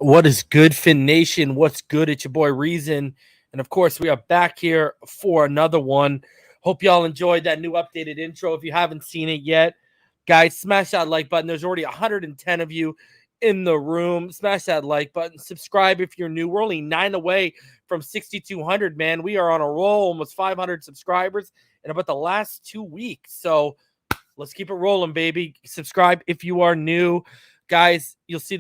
What is good, Fin Nation? What's good? It's your boy Reason. And of course, we are back here for another one. Hope y'all enjoyed that new updated intro. If you haven't seen it yet, guys, smash that like button. There's already 110 of you in the room. Smash that like button. Subscribe if you're new. We're only 9 away from 6,200, man. We are on a roll, almost 500 subscribers in about the last 2 weeks. So let's keep it rolling, baby. Subscribe if you are new. Guys, you'll see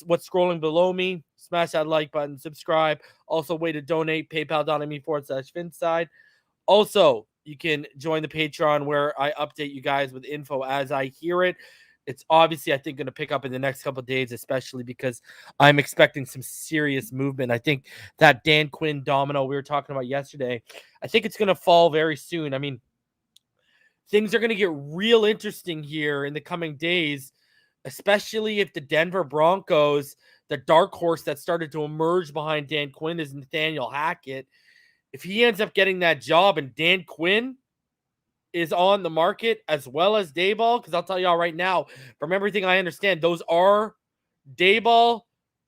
what's scrolling below me. Smash that like button, subscribe. Also, way to donate, paypal.me/Phinside. Also, you can join the Patreon where I update you guys with info as I hear it. It's obviously, I think, going to pick up in the next couple of days, especially because I'm expecting some serious movement. I think that Dan Quinn domino we were talking about yesterday, I think it's going to fall very soon. I mean, things are going to get real interesting here in the coming days, especially if the Denver Broncos, the dark horse that started to emerge behind Dan Quinn is Nathaniel Hackett. If he ends up getting that job and Dan Quinn is on the market as well as Daboll, because I'll tell y'all right now, from everything I understand, those are Daboll,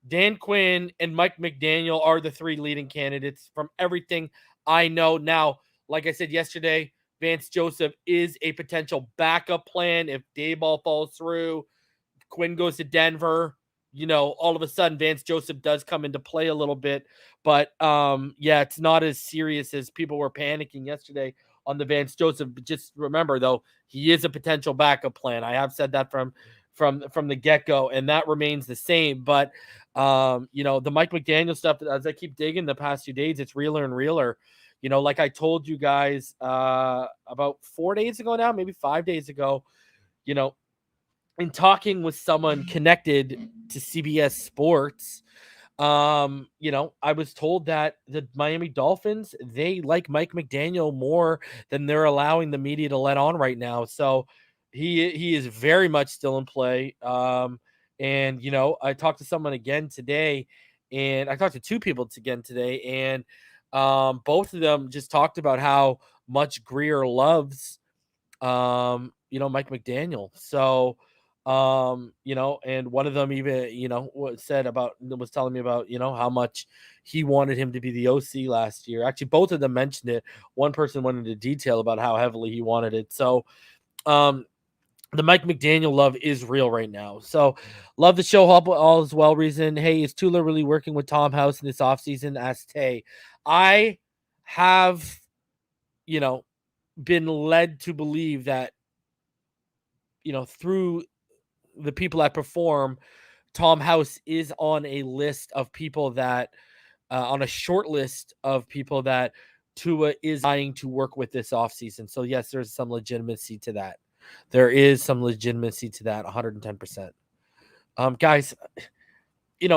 Dan Quinn, and Mike McDaniel are the 3 leading candidates from everything I know. Now, like I said yesterday, Vance Joseph is a potential backup plan if Daboll falls through. Quinn goes to Denver, all of a sudden Vance Joseph does come into play a little bit. But yeah, it's not as serious as people were panicking yesterday on the Vance Joseph. But just remember, though, he is a potential backup plan. I have said that from the get-go, and that remains the same. But the Mike McDaniel stuff, as I keep digging the past few days, it's realer and realer. Like I told you guys about 4 days ago now, maybe 5 days ago, in talking with someone connected to CBS Sports, I was told that the Miami Dolphins, they like Mike McDaniel more than they're allowing the media to let on right now. So he is very much still in play. And I talked to someone again today, and I talked to 2 people again today, and both of them just talked about how much Greer loves Mike McDaniel. So and one of them even, was telling me about, how much he wanted him to be the OC last year. Actually, both of them mentioned it. One person went into detail about how heavily he wanted it. So, the Mike McDaniel love is real right now. So, love the show. All is well, Reason. Hey, is Tula really working with Tom House in this offseason? Asked Tay. I have, been led to believe that, through the people that perform, Tom House is on a list of people that, on a short list of people that Tua is eyeing to work with this offseason. So, yes, there's some legitimacy to that. There is some legitimacy to that, 110%. Guys,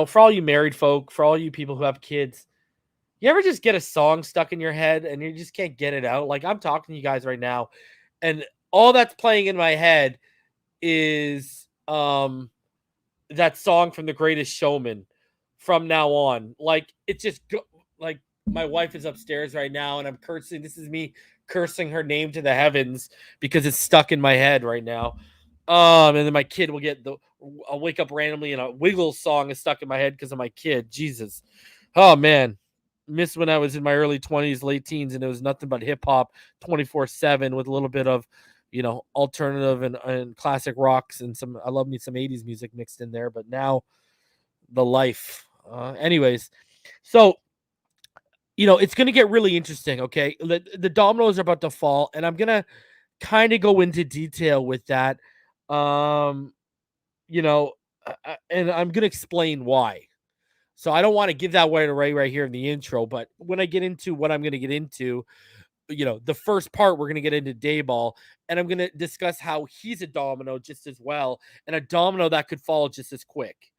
for all you married folk, for all you people who have kids, you ever just get a song stuck in your head and you just can't get it out? Like, I'm talking to you guys right now, and all that's playing in my head is that song from The Greatest Showman from now on. Like, it's just like my wife is upstairs right now and I'm cursing. This is me cursing her name to the heavens because it's stuck in my head right now. And then my kid will I'll wake up randomly and a Wiggles song is stuck in my head because of my kid. Jesus. Oh man. Miss when I was in my early 20s, late teens, and it was nothing but hip hop 24/7 with a little bit of alternative and classic rocks and I love me some 80s music mixed in there, but now the life. Anyways, so, it's going to get really interesting, okay? The dominoes are about to fall, and I'm going to kind of go into detail with that. And I'm going to explain why. So I don't want to give that away right here in the intro, but when I get into what I'm going to get into, the first part, we're going to get into Daboll, and I'm going to discuss how he's a domino just as well, and a domino that could fall just as quick.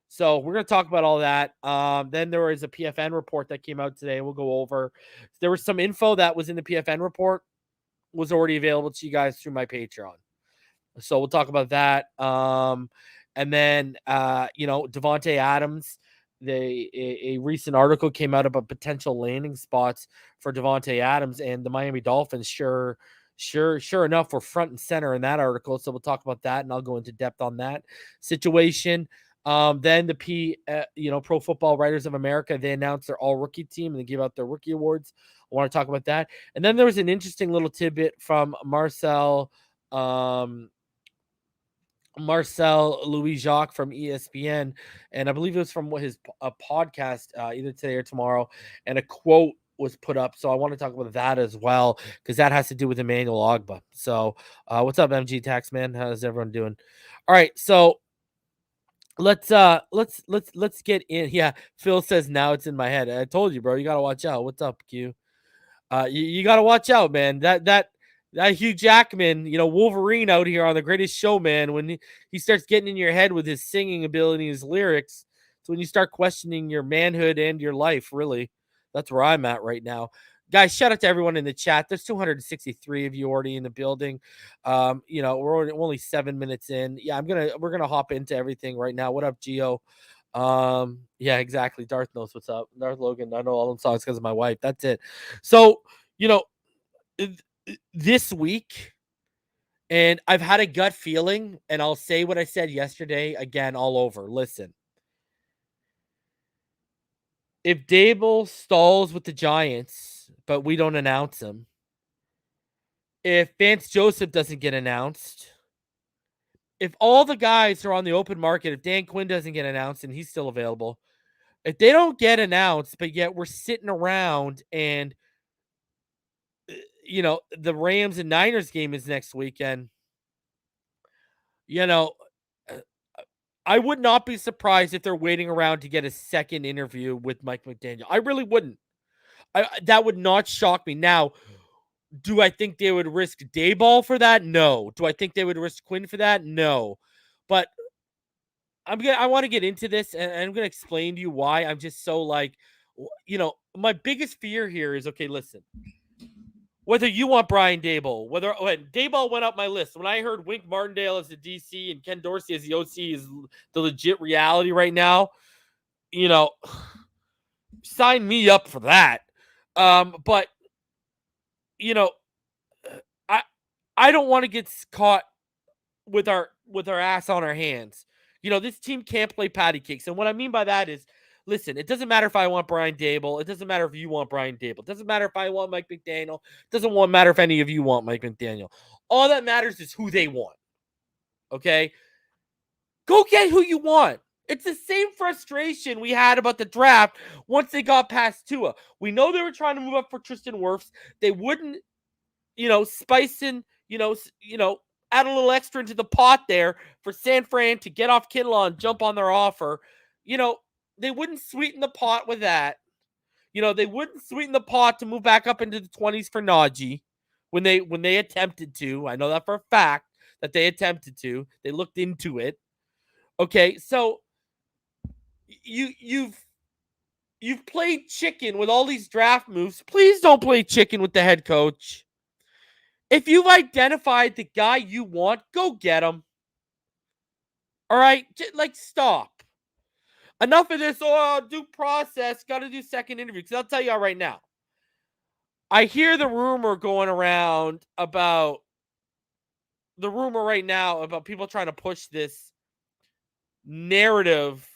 So we're going to talk about all that. Then there was a PFN report that came out today. We'll go over. There was some info that was in the PFN report was already available to you guys through my Patreon. So we'll talk about that. And then, DeVante Adams, a recent article came out about potential landing spots for DeVante Adams, and the Miami Dolphins sure enough were front and center in that article. So we'll talk about that, and I'll go into depth on that situation. Then the Pro Football Writers of America, they announced their all-rookie team and they give out their rookie awards. I want to talk about that. And then there was an interesting little tidbit from Marcel Louis Jacques from ESPN, and I believe it was from a podcast either today or tomorrow, and a quote was put up. So I want to talk about that as well because that has to do with Emmanuel Ogbah. So what's up, MG Taxman? How's everyone doing? All right, so let's get in. Yeah, Phil says now it's in my head. I told you, bro. You gotta watch out. What's up, Q? You got to watch out, man. That Hugh Jackman, Wolverine out here on The Greatest Show, man. When he starts getting in your head with his singing ability, his lyrics, it's when you start questioning your manhood and your life. Really, that's where I'm at right now, guys. Shout out to everyone in the chat. There's 263 of you already in the building. We're only 7 minutes in. Yeah, we're gonna hop into everything right now. What up, Gio? Yeah, exactly. Darth knows what's up. Darth Logan, I know all them songs because of my wife. That's it. So, this week, and I've had a gut feeling, and I'll say what I said yesterday again all over. Listen, if Daboll stalls with the Giants, but we don't announce him, if Vance Joseph doesn't get announced, if all the guys are on the open market, if Dan Quinn doesn't get announced and he's still available, if they don't get announced, but yet we're sitting around and, the Rams and Niners game is next weekend, I would not be surprised if they're waiting around to get a second interview with Mike McDaniel. I really wouldn't. That would not shock me. Now, do I think they would risk Daboll for that? No. Do I think they would risk Quinn for that? No. But I want to get into this, and I'm gonna explain to you why I'm just so my biggest fear here is, okay, listen. Whether you want Brian Daboll, when Daboll went up my list, when I heard Wink Martindale as the DC and Ken Dorsey as the OC is the legit reality right now, sign me up for that. But I don't want to get caught with our ass on our hands. This team can't play patty cakes, and what I mean by that is, listen, it doesn't matter if I want Brian Daboll. It doesn't matter if you want Brian Daboll. It doesn't matter if I want Mike McDaniel. It doesn't matter if any of you want Mike McDaniel. All that matters is who they want. Okay? Go get who you want. It's the same frustration we had about the draft once they got past Tua. We know they were trying to move up for Tristan Wirfs. They wouldn't, spice in, add a little extra into the pot there for San Fran to get off Kinlaw and jump on their offer. They wouldn't sweeten the pot with that. They wouldn't sweeten the pot to move back up into the 20s for Najee when they attempted to. I know that for a fact that they attempted to. They looked into it. Okay, so you've played chicken with all these draft moves. Please don't play chicken with the head coach. If you've identified the guy you want, go get him. All right? Stop. Enough of this, due process, got to do second interview. Because I'll tell you right now, I hear the rumor going around about people trying to push this narrative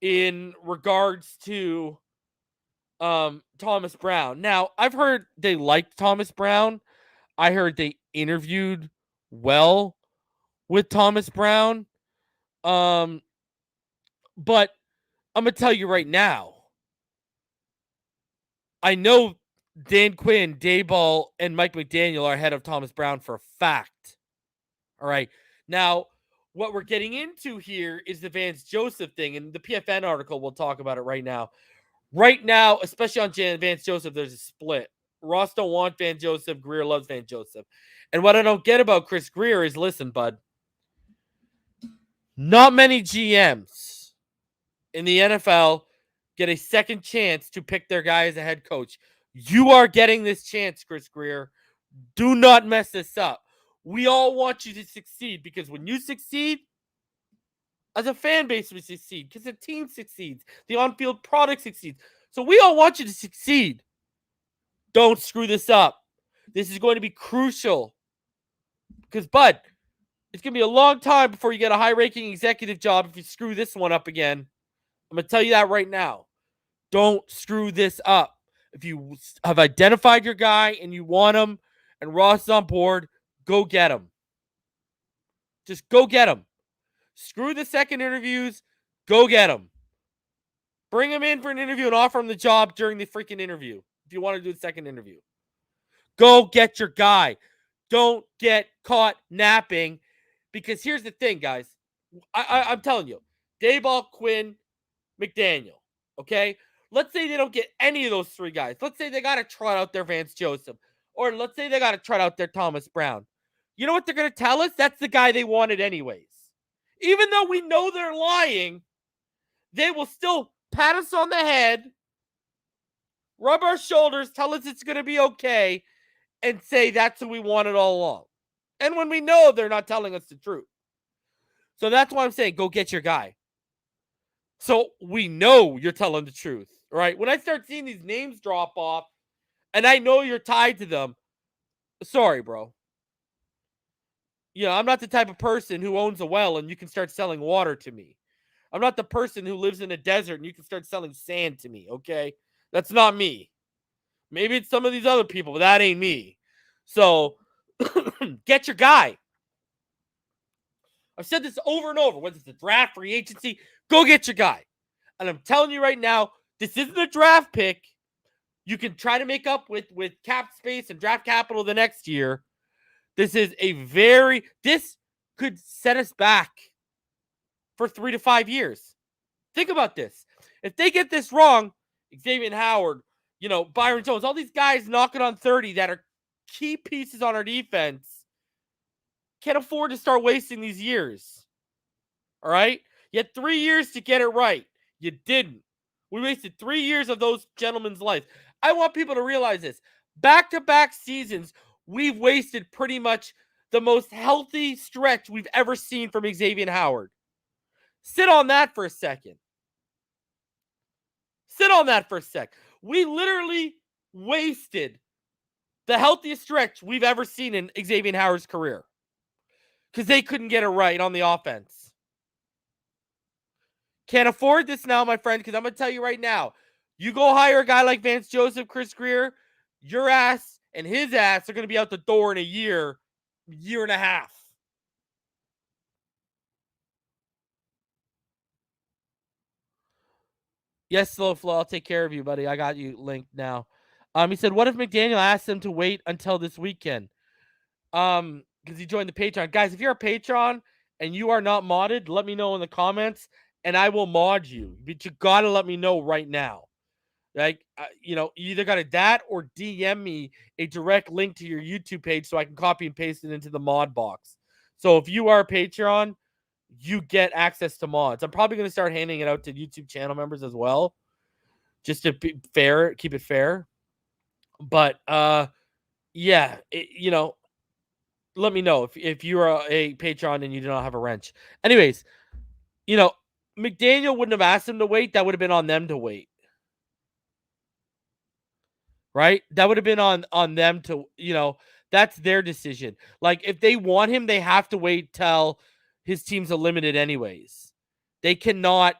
in regards to Thomas Brown. Now, I've heard they liked Thomas Brown. I heard they interviewed well with Thomas Brown. But I'm going to tell you right now, I know Dan Quinn, Daboll, and Mike McDaniel are ahead of Thomas Brown for a fact. All right. Now, what we're getting into here is the Vance Joseph thing, and the PFN article, we'll talk about it right now. Right now, especially on Vance Joseph, there's a split. Ross don't want Vance Joseph. Greer loves Vance Joseph. And what I don't get about Chris Greer is, listen, bud, not many GMs in the NFL get a second chance to pick their guy as a head coach. You are getting this chance, Chris Greer. Do not mess this up. We all want you to succeed, because when you succeed, as a fan base, we succeed because the team succeeds. The on-field product succeeds. So we all want you to succeed. Don't screw this up. This is going to be crucial. Because, bud, It's going to be a long time before you get a high-ranking executive job if you screw this one up again. I'm going to tell you that right now. Don't screw this up. If you have identified your guy and you want him and Ross is on board, go get him. Just go get him. Screw the second interviews. Go get him. Bring him in for an interview and offer him the job during the freaking interview if you want to do the second interview. Go get your guy. Don't get caught napping. Because here's the thing, guys. I'm telling you. Daboll, Quinn, McDaniel. Okay? Let's say they don't get any of those three guys. Let's say they got to trot out their Vance Joseph. Or let's say they got to trot out their Thomas Brown. You know what they're going to tell us? That's the guy they wanted anyways. Even though we know they're lying, they will still pat us on the head, rub our shoulders, tell us it's going to be okay, and say that's who we wanted all along. And when we know they're not telling us the truth. So that's why I'm saying go get your guy. So we know you're telling the truth, right? When I start seeing these names drop off and I know you're tied to them, sorry, bro. You know, I'm not the type of person who owns a well and you can start selling water to me. I'm not the person who lives in a desert and you can start selling sand to me, okay? That's not me. Maybe it's some of these other people, but that ain't me. So, get your guy. I've said this over and over. Whether it's the draft, free agency, go get your guy. And I'm telling you right now, this isn't a draft pick. You can try to make up with cap space and draft capital the next year. This could set us back for 3 to 5 years. Think about this. If they get this wrong, Xavier Howard, Byron Jones, all these guys knocking on 30 that are key pieces on our defense can't afford to start wasting these years. All right? You had 3 years to get it right. You didn't. We wasted 3 years of those gentlemen's lives. I want people to realize this. Back-to-back seasons, we've wasted pretty much the most healthy stretch we've ever seen from Xavier Howard. Sit on that for a second. We literally wasted the healthiest stretch we've ever seen in Xavier Howard's career because they couldn't get it right on the offense. Can't afford this now, my friend, because I'm going to tell you right now, you go hire a guy like Vance Joseph, Chris Greer, your ass and his ass are going to be out the door in a year and a half. Yes, Slow Flow, I'll take care of you, buddy. I got you linked now. He said, what if McDaniel asked him to wait until this weekend? Because he joined the Patreon. Guys, if you're a Patreon and you are not modded, let me know in the comments, and I will mod you. But you got to let me know right now. Like, you either got to that or DM me a direct link to your YouTube page so I can copy and paste it into the mod box. So if you are a Patreon, you get access to mods. I'm probably going to start handing it out to YouTube channel members as well, just to be fair, keep it fair. But, yeah, let me know if you're a Patreon and you do not have a wrench. Anyways, McDaniel wouldn't have asked him to wait. That would have been on them to wait. Right? That would have been on them to, that's their decision. Like, if they want him, they have to wait till his team's eliminated anyways. They cannot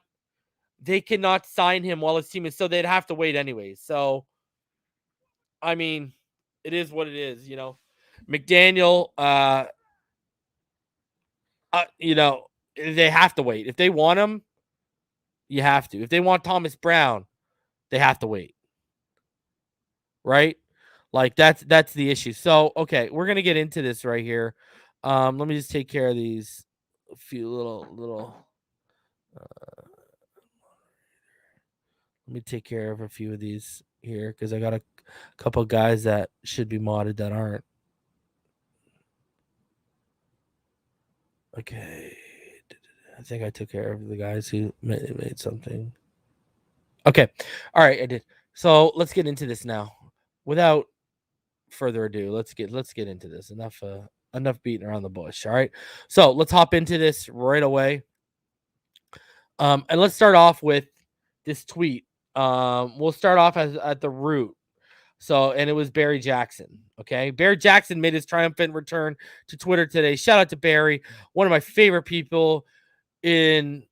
sign him while his team is, so they'd have to wait anyways. So, I mean, it is what it is, McDaniel, they have to wait. If they want him, you have to. If they want Thomas Brown, they have to wait. Right? Like, that's the issue. So, okay, we're going to get into this right here. Let me just take care of these few little let me take care of a few of these here because I got a couple guys that should be modded that aren't. Okay. I think I took care of the guys who made something. Okay. All right, I did. So let's get into this now. Without further ado, let's get into this. Enough beating around the bush. All right. So let's hop into this right away. And let's start off with this tweet. We'll start off at the root. So, and it was Barry Jackson. Okay. Barry Jackson made his triumphant return to Twitter today. Shout out to Barry, one of my favorite people in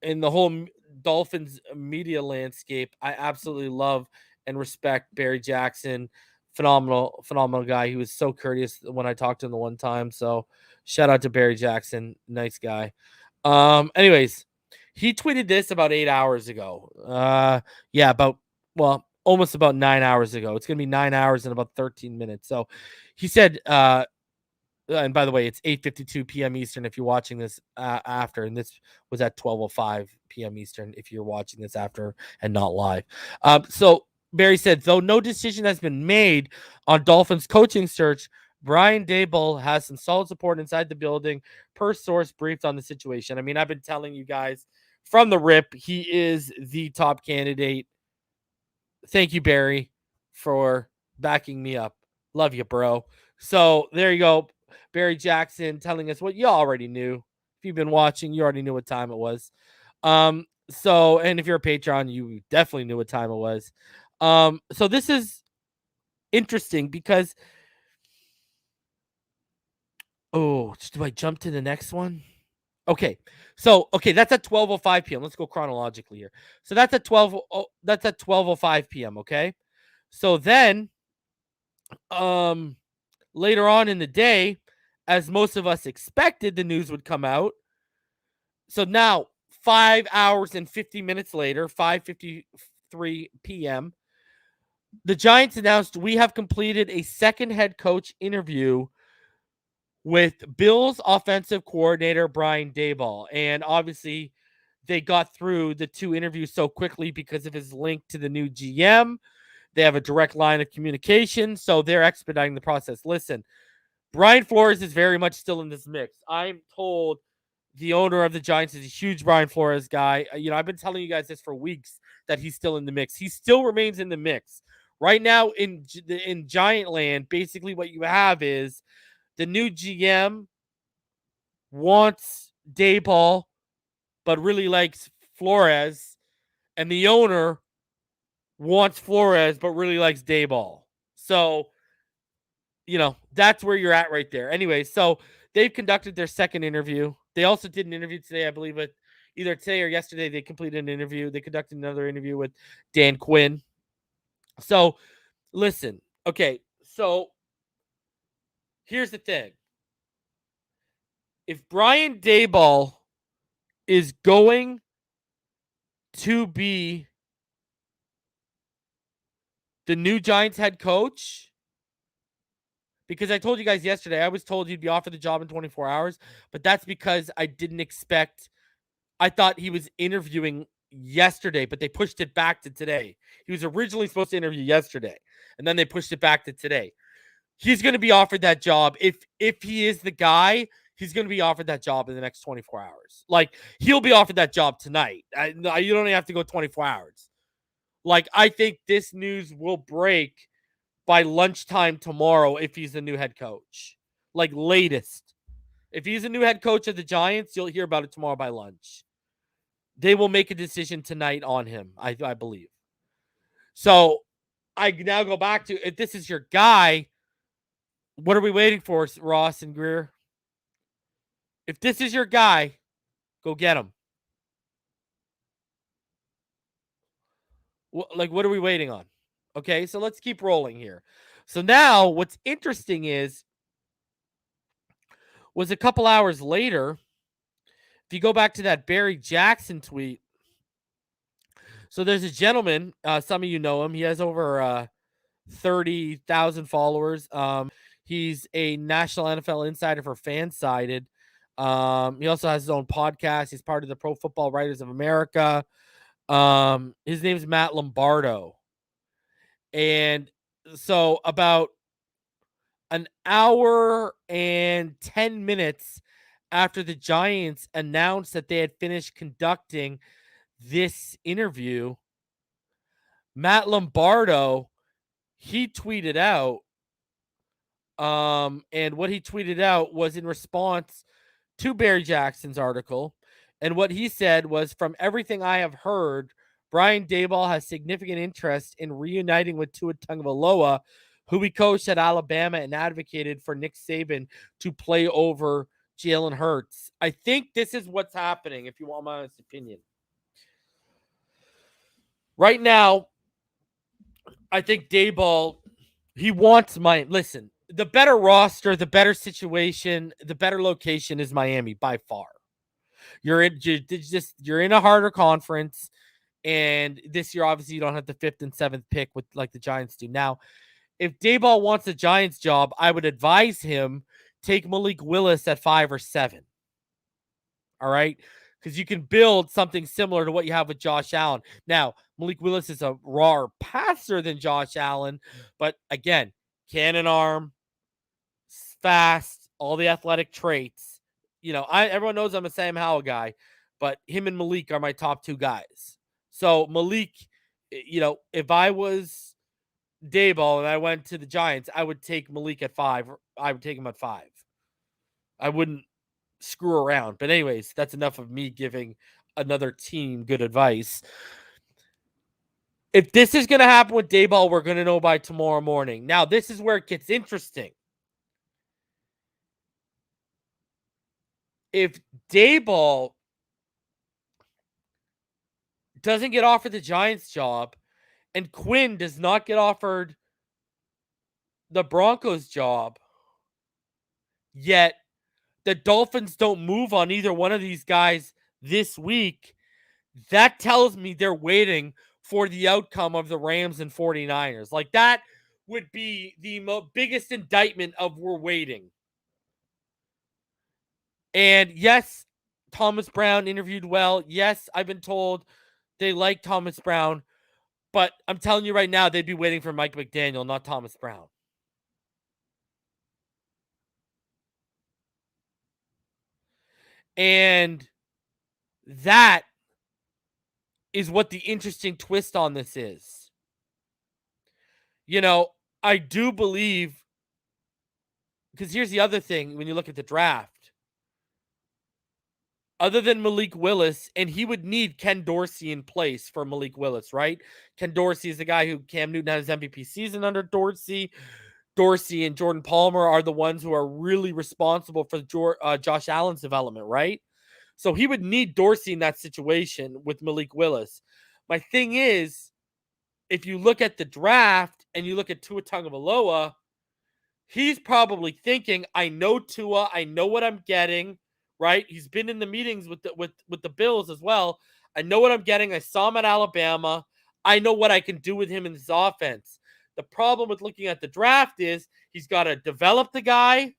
the whole Dolphins media landscape. I absolutely love and respect Barry Jackson. Phenomenal guy. He was so courteous when I talked to him the one time. So shout out to Barry Jackson. Nice guy. Anyways, he tweeted this about 8 hours ago. Almost about 9 hours ago. It's gonna be 9 hours and about 13 minutes. So he said, and by the way, it's 8:52 p.m. Eastern if you're watching this after, and this was at 12:05 p.m. Eastern if you're watching this after and not live. So Barry said, though no decision has been made on Dolphins coaching search, Brian Daboll has some solid support inside the building, per source briefed on the situation. I mean, I've been telling you guys from the rip, he is the top candidate. Thank you, Barry, for backing me up. Love you, bro. So there you go. Barry Jackson telling us what you already knew. If you've been watching, you already knew what time it was. And if you're a Patreon, you definitely knew what time it was. So this is interesting because do I jump to the next one? Okay. So that's at 12:05 p.m. Let's go chronologically here. So that's at 12:05 p.m., okay? So then later on in the day, as most of us expected, the news would come out. So now, 5 hours and 50 minutes later, 5:53 p.m., the Giants announced we have completed a second head coach interview with Bills offensive coordinator Brian Daboll. And obviously, they got through the two interviews so quickly because of his link to the new GM. They have a direct line of communication, so they're expediting the process. Listen, Brian Flores is very much still in this mix. I'm told the owner of the Giants is a huge Brian Flores guy. I've been telling you guys this for weeks that he's still in the mix. He still remains in the mix. Right now in Giant land, basically what you have is the new GM wants Daboll, but really likes Flores, and the owner wants Flores, but really likes Daboll. So, that's where you're at right there. Anyway, so they've conducted their second interview. They also did an interview today, I believe it either today or yesterday. They completed an interview. They conducted another interview with Dan Quinn. So, listen, okay, so here's the thing. If Brian Daboll is going to be the new Giants head coach, because I told you guys yesterday, I was told he'd be offered the job in 24 hours, but that's because I thought he was interviewing yesterday, but they pushed it back to today. He was originally supposed to interview yesterday, and then they pushed it back to today. He's going to be offered that job. If he is the guy, he's going to be offered that job in the next 24 hours. Like, he'll be offered that job tonight. You don't even have to go 24 hours. Like, I think this news will break by lunchtime tomorrow if he's the new head coach. Like, latest. If he's a new head coach of the Giants, you'll hear about it tomorrow by lunch. They will make a decision tonight on him, I believe. So I now go back to, if this is your guy, what are we waiting for, Ross and Greer? If this is your guy, go get him. What are we waiting on? Okay, so let's keep rolling here. So now what's interesting was a couple hours later, if you go back to that Barry Jackson tweet, so there's a gentleman, some of you know him. He has over 30,000 followers. He's a national NFL insider for Phinside. He also has his own podcast. He's part of the Pro Football Writers of America. His name is Matt Lombardo. And so about an hour and 10 minutes after the Giants announced that they had finished conducting this interview, Matt Lombardo, he tweeted out, and what he tweeted out was in response to Barry Jackson's article. And what he said was, from everything I have heard, Brian Daboll has significant interest in reuniting with Tua Tagovailoa, who he coached at Alabama and advocated for Nick Saban to play over Jalen Hurts. I think this is what's happening, if you want my honest opinion. Right now, I think Daboll, he wants listen, the better roster, the better situation, the better location is Miami by far. You're in a harder conference, and this year obviously you don't have the 5th and 7th pick with like the Giants do. Now, if Daboll wants a Giants job, I would advise him take Malik Willis at 5 or 7. All right? Because you can build something similar to what you have with Josh Allen. Now, Malik Willis is a rawer passer than Josh Allen, but again, cannon arm, fast, all the athletic traits. Everyone knows I'm a Sam Howell guy, but him and Malik are my top 2 guys. So Malik, if I was Daboll and I went to the Giants, I would take Malik at 5. I would take him at 5. I wouldn't screw around. But anyways, that's enough of me giving another team good advice. If this is going to happen with Daboll, we're going to know by tomorrow morning. Now, this is where it gets interesting. If Daboll doesn't get offered the Giants job and Quinn does not get offered the Broncos job, yet the Dolphins don't move on either one of these guys this week, that tells me they're waiting for the outcome of the Rams and 49ers. Like, that would be the biggest indictment of we're waiting. And yes, Thomas Brown interviewed well. Yes, I've been told they like Thomas Brown. But I'm telling you right now, they'd be waiting for Mike McDaniel, not Thomas Brown. And that is what the interesting twist on this is. I do believe, because here's the other thing when you look at the draft. Other than Malik Willis, and he would need Ken Dorsey in place for Malik Willis, right? Ken Dorsey is the guy who Cam Newton had his MVP season under Dorsey. Dorsey and Jordan Palmer are the ones who are really responsible for Josh Allen's development, right? So he would need Dorsey in that situation with Malik Willis. My thing is, if you look at the draft and you look at Tua Tagovailoa, he's probably thinking, I know Tua, I know what I'm getting, right? He's been in the meetings with the Bills as well. I know what I'm getting. I saw him at Alabama. I know what I can do with him in this offense. The problem with looking at the draft is he's got to develop the guy,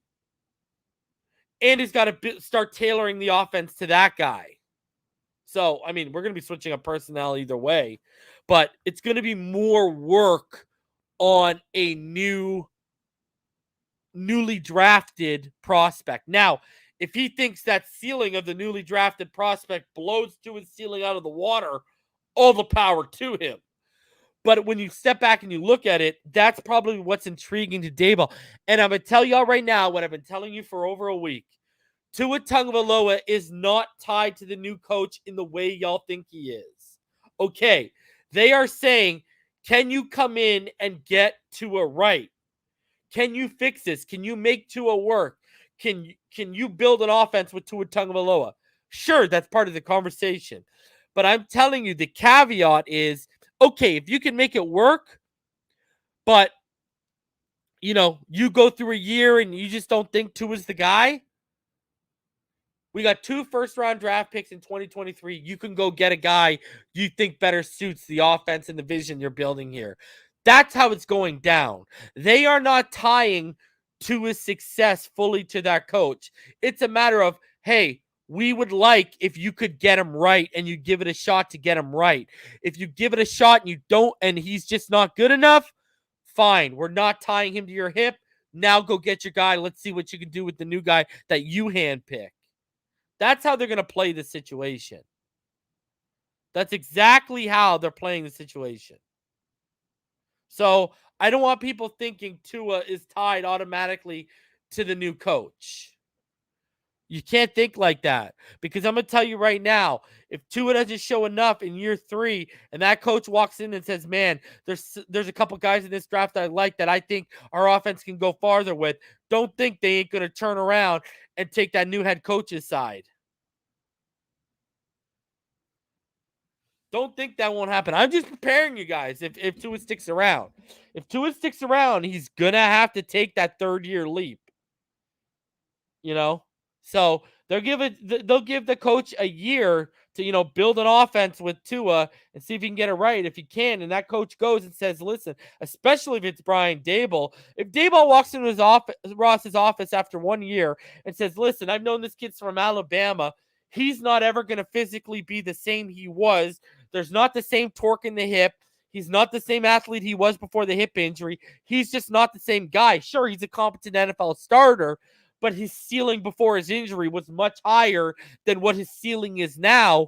and he's got to start tailoring the offense to that guy. So, I mean, we're going to be switching up personnel either way, but it's going to be more work on a newly drafted prospect. Now, if he thinks that ceiling of the newly drafted prospect blows to his ceiling out of the water, all the power to him. But when you step back and you look at it, that's probably what's intriguing to Daboll. And I'm going to tell y'all right now what I've been telling you for over a week. Tua Tagovailoa is not tied to the new coach in the way y'all think he is. Okay, they are saying, can you come in and get Tua right? Can you fix this? Can you make Tua work? Can you build an offense with Tua Tagovailoa? Sure, that's part of the conversation. But I'm telling you, the caveat is, okay, if you can make it work, but, you go through a year and you just don't think Tua's the guy, we got 2 first-round draft picks in 2023. You can go get a guy you think better suits the offense and the vision you're building here. That's how it's going down. They are not tying Tua's success fully to that coach. It's a matter of, hey, we would like if you could get him right and you give it a shot to get him right. If you give it a shot and you don't, and he's just not good enough, fine. We're not tying him to your hip. Now go get your guy. Let's see what you can do with the new guy that you handpick. That's how they're going to play the situation. That's exactly how they're playing the situation. So I don't want people thinking Tua is tied automatically to the new coach. You can't think like that, because I'm going to tell you right now, if Tua doesn't show enough in year 3 and that coach walks in and says, man, there's a couple guys in this draft I like that I think our offense can go farther with, don't think they ain't going to turn around and take that new head coach's side. Don't think that won't happen. I'm just preparing you guys if Tua sticks around. If Tua sticks around, he's going to have to take that third-year leap. You know? So they'll give the coach a year to, build an offense with Tua and see if he can get it right. If he can, and that coach goes and says, listen, especially if it's Brian Daboll, if Daboll walks into Ross's office after 1 year and says, listen, I've known this kid's from Alabama. He's not ever going to physically be the same he was. There's not the same torque in the hip. He's not the same athlete he was before the hip injury. He's just not the same guy. Sure, he's a competent NFL starter, but his ceiling before his injury was much higher than what his ceiling is now.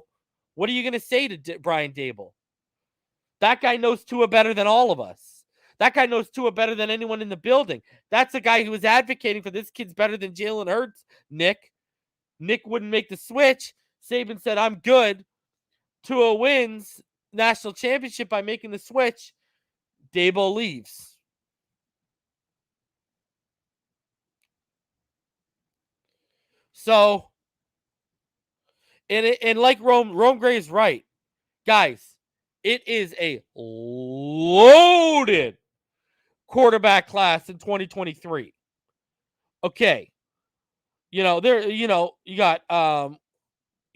What are you going to say to Brian Daboll? That guy knows Tua better than all of us. That guy knows Tua better than anyone in the building. That's the guy who was advocating for this kid's better than Jalen Hurts, Nick. Nick wouldn't make the switch. Saban said, I'm good. Tua wins national championship by making the switch. Daboll leaves. So, and like Rome Gray is right. Guys, it is a loaded quarterback class in 2023. Okay. You got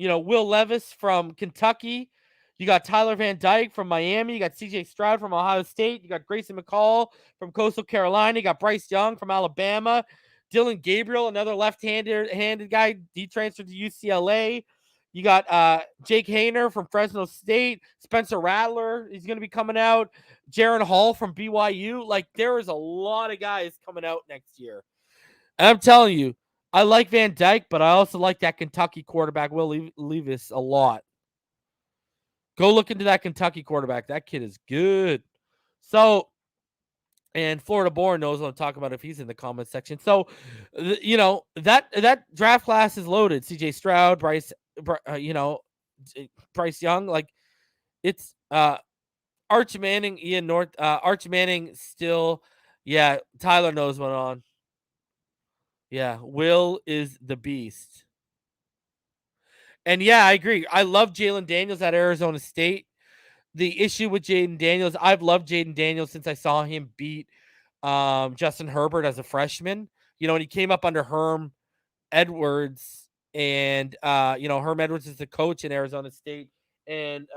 Will Levis from Kentucky. You got Tyler Van Dyke from Miami. You got CJ Stroud from Ohio State. You got Grayson McCall from Coastal Carolina. You got Bryce Young from Alabama. Dylan Gabriel, another left-handed guy. He transferred to UCLA. You got Jake Hayner from Fresno State. Spencer Rattler, he's going to be coming out. Jaron Hall from BYU. Like, there is a lot of guys coming out next year. And I'm telling you, I like Van Dyke, but I also like that Kentucky quarterback, Will Levis, a lot. Go look into that Kentucky quarterback. That kid is good. So, and Florida Born knows what I'm talking about if he's in the comment section. So, that draft class is loaded. CJ Stroud, Bryce Young, like, it's Arch Manning, Ian North, Arch Manning still. Yeah, Tyler knows what's on. Yeah, Will is the beast. And yeah, I agree. I love Jalen Daniels at Arizona State. The issue with Jaden Daniels, I've loved Jaden Daniels since I saw him beat Justin Herbert as a freshman. And he came up under Herm Edwards, and Herm Edwards is the coach in Arizona State, and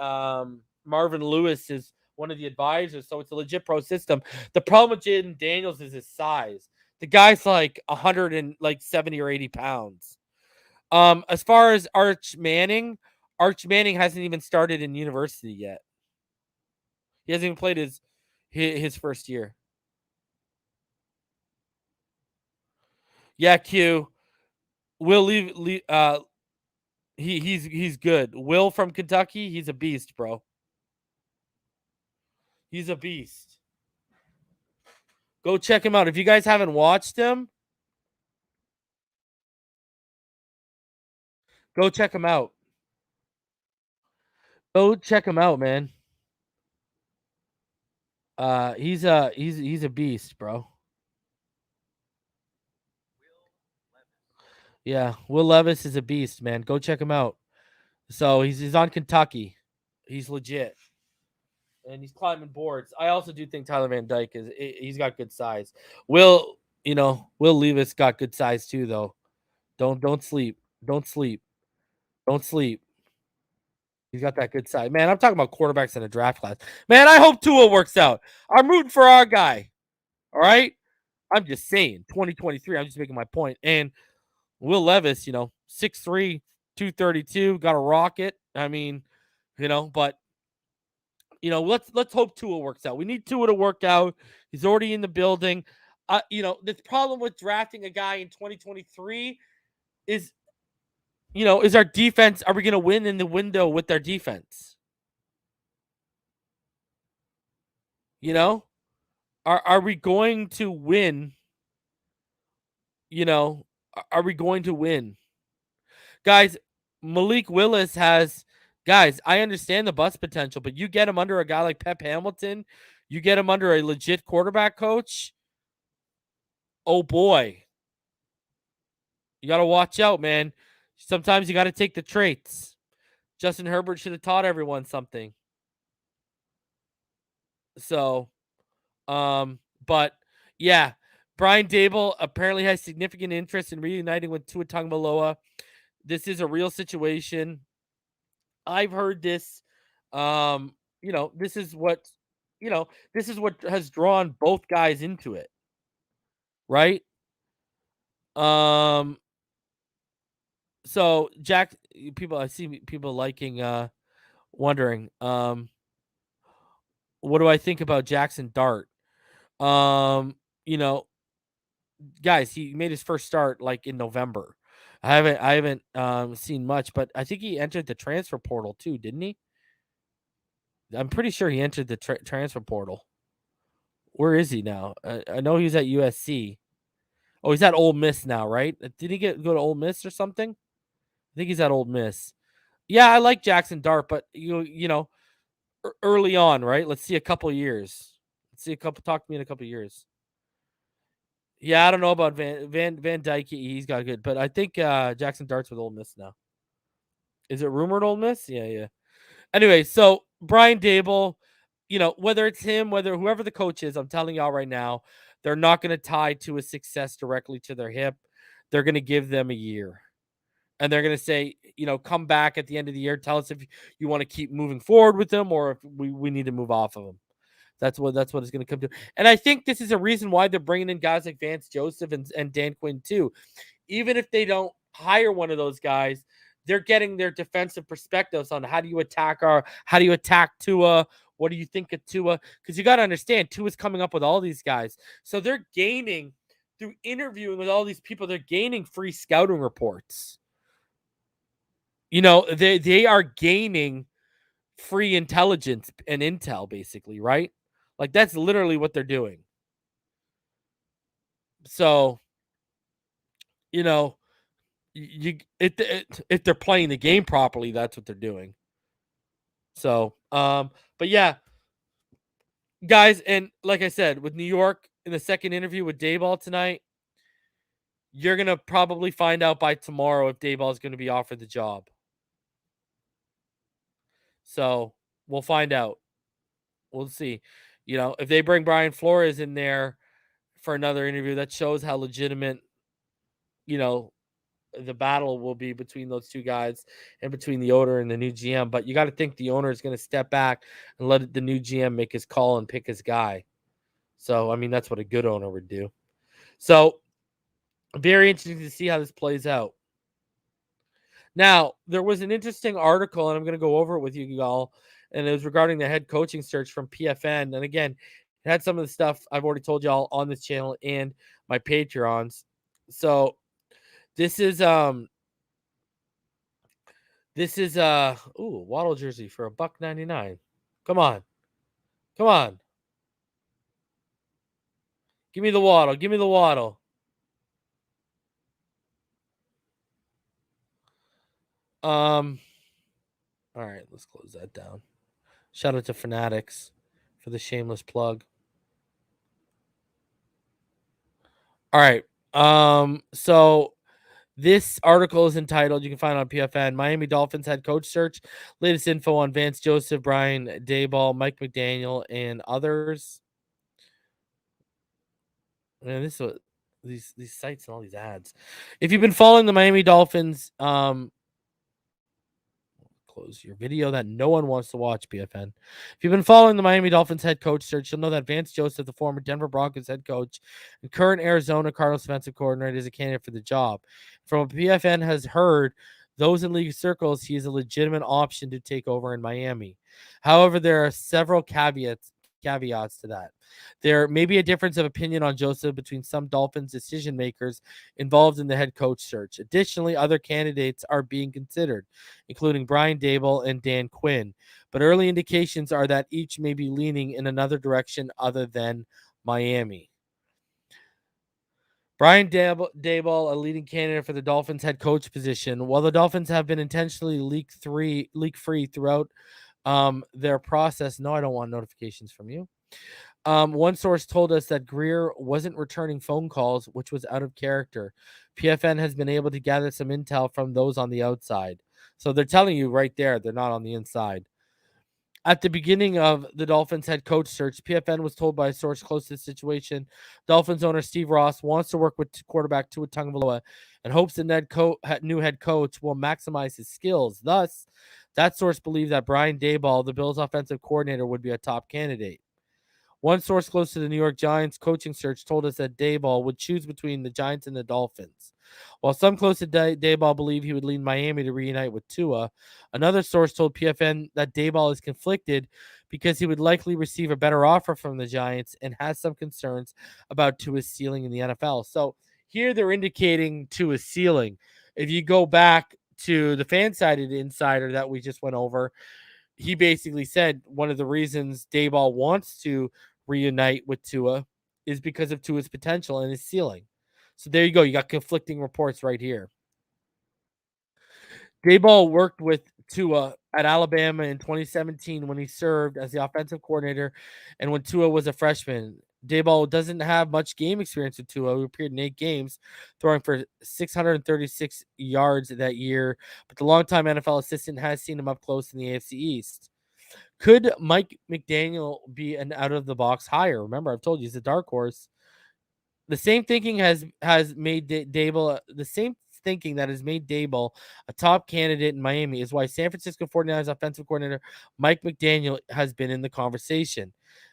Marvin Lewis is one of the advisors, so it's a legit pro system. The problem with Jaden Daniels is his size. The guy's like 170 or 80 pounds. As far as Arch Manning hasn't even started in university yet. He hasn't even played his first year. Yeah, Q. Will he's good. Will from Kentucky, he's a beast, bro. He's a beast. Go check him out. If you guys haven't watched him, go check him out. Go check him out, man. He's a beast, bro. Yeah, Will Levis is a beast, man. Go check him out. So he's on Kentucky. He's legit. And he's climbing boards. I also do think Tyler Van Dyke he's got good size. Will Levis got good size too, though. Don't sleep. Don't sleep. Don't sleep. He's got that good size. Man, I'm talking about quarterbacks in a draft class. Man, I hope Tua works out. I'm rooting for our guy. All right? I'm just saying, 2023, I'm just making my point. And Will Levis, 6'3", 232, got a rocket. I mean, but let's hope Tua works out. We need Tua to work out. He's already in the building. The problem with drafting a guy in 2023 is our defense. Are we going to win in the window with our defense? Are we going to win? Are we going to win? Guys, Malik Willis has, guys, I understand the bust potential, but you get him under a guy like Pep Hamilton, you get him under a legit quarterback coach. Oh boy. You got to watch out, man. Sometimes you got to take the traits. Justin Herbert should have taught everyone something. So, but yeah, Brian Daboll apparently has significant interest in reuniting with Tua Tagovailoa. This is a real situation. I've heard this. This is what, this is what has drawn both guys into it, right? Um, so Jack, I see people wondering, what do I think about Jackson Dart? Um, you know, guys, he made his first start like in November. I haven't seen much, but I think he entered the transfer portal too, didn't he? I'm pretty sure he entered the transfer portal. Where is he now? I know he was at USC. Oh, he's at Ole Miss now, right? Did he go to Ole Miss or something? I think he's at Ole Miss. Yeah, I like Jackson Dart, but early on, right? Let's see a couple years. Talk to me in a couple years. Yeah, I don't know about Van Dyke. He's got good, but I think Jackson Dart's with Ole Miss now. Is it rumored Ole Miss? Yeah. Anyway, so Brian Daboll, whether it's him, whether whoever the coach is, I'm telling y'all right now, they're not going to tie to a success directly to their hip. They're going to give them a year. And they're going to say, come back at the end of the year. Tell us if you want to keep moving forward with them or if we need to move off of them. That's what it's going to come to. And I think this is a reason why they're bringing in guys like Vance Joseph and Dan Quinn too. Even if they don't hire one of those guys, they're getting their defensive perspectives on how do you attack Tua? What do you think of Tua? Because you got to understand, Tua's coming up with all these guys. So they're gaining, through interviewing with all these people, they're gaining free scouting reports. They are gaining free intelligence and intel, basically, right? Like that's literally what they're doing. So, if they're playing the game properly, that's what they're doing. So, but yeah, guys, and like I said, with New York in the second interview with Daboll tonight, you're gonna probably find out by tomorrow if Daboll is going to be offered the job. So we'll find out. We'll see. If they bring Brian Flores in there for another interview, that shows how legitimate, the battle will be between those two guys and between the owner and the new GM. But you got to think the owner is going to step back and let the new GM make his call and pick his guy. So, I mean, that's what a good owner would do. So, very interesting to see how this plays out. Now, there was an interesting article, and I'm going to go over it with you all, and it was regarding the head coaching search from PFN. And again, it had some of the stuff I've already told y'all on this channel and my Patreons. So, this is Waddle jersey for $1.99. Come on. Give me the Waddle. All right, let's close that down. Shout out to Fanatics for the shameless plug. All right. So this article is entitled, you can find it on PFN, Miami Dolphins head coach search. Latest info on Vance Joseph, Brian Daboll, Mike McDaniel, and others. Man, this is what these sites and all these ads. If you've been following the Miami Dolphins, close your video that no one wants to watch, PFN. If you've been following the Miami Dolphins head coach search, you'll know that Vance Joseph, the former Denver Broncos head coach and current Arizona Cardinals defensive coordinator, is a candidate for the job. From what PFN has heard, those in league circles, he is a legitimate option to take over in Miami. However, there are several caveats to that. There may be a difference of opinion on Joseph between some Dolphins decision makers involved in the head coach search. Additionally, other candidates are being considered, including Brian Daboll and Dan Quinn. But early indications are that each may be leaning in another direction other than Miami. Brian Daboll, a leading candidate for the Dolphins head coach position. While the Dolphins have been intentionally leak free throughout their process. No, I don't want notifications from you. One source told us that Greer wasn't returning phone calls, which was out of character. PFN has been able to gather some intel from those on the outside. So they're telling you right there, they're not on the inside. At the beginning of the Dolphins head coach search, PFN was told by a source close to the situation, Dolphins owner Steve Ross wants to work with quarterback Tua Tagovailoa and hopes the new head coach will maximize his skills. Thus, that source believed that Brian Daboll, the Bills' offensive coordinator, would be a top candidate. One source close to the New York Giants coaching search told us that Daboll would choose between the Giants and the Dolphins. While some close to Daboll believe he would lead Miami to reunite with Tua, another source told PFN that Daboll is conflicted because he would likely receive a better offer from the Giants and has some concerns about Tua's ceiling in the NFL. So here they're indicating Tua's ceiling. If you go back to the fan-sided insider that we just went over, he basically said one of the reasons Daboll wants to reunite with Tua is because of Tua's potential and his ceiling. So there you go. You got conflicting reports right here. Daboll worked with Tua at Alabama in 2017 when he served as the offensive coordinator and when Tua was a freshman. Daboll doesn't have much game experience with Tua, who appeared in 8 games, throwing for 636 yards that year, but the longtime NFL assistant has seen him up close in the AFC East. Could Mike McDaniel be an out of the box hire? Remember, I've told you he's a dark horse. The same thinking has made Daboll the same thinking that has made Daboll a top candidate in Miami is why San Francisco 49ers offensive coordinator Mike McDaniel has been in the conversation.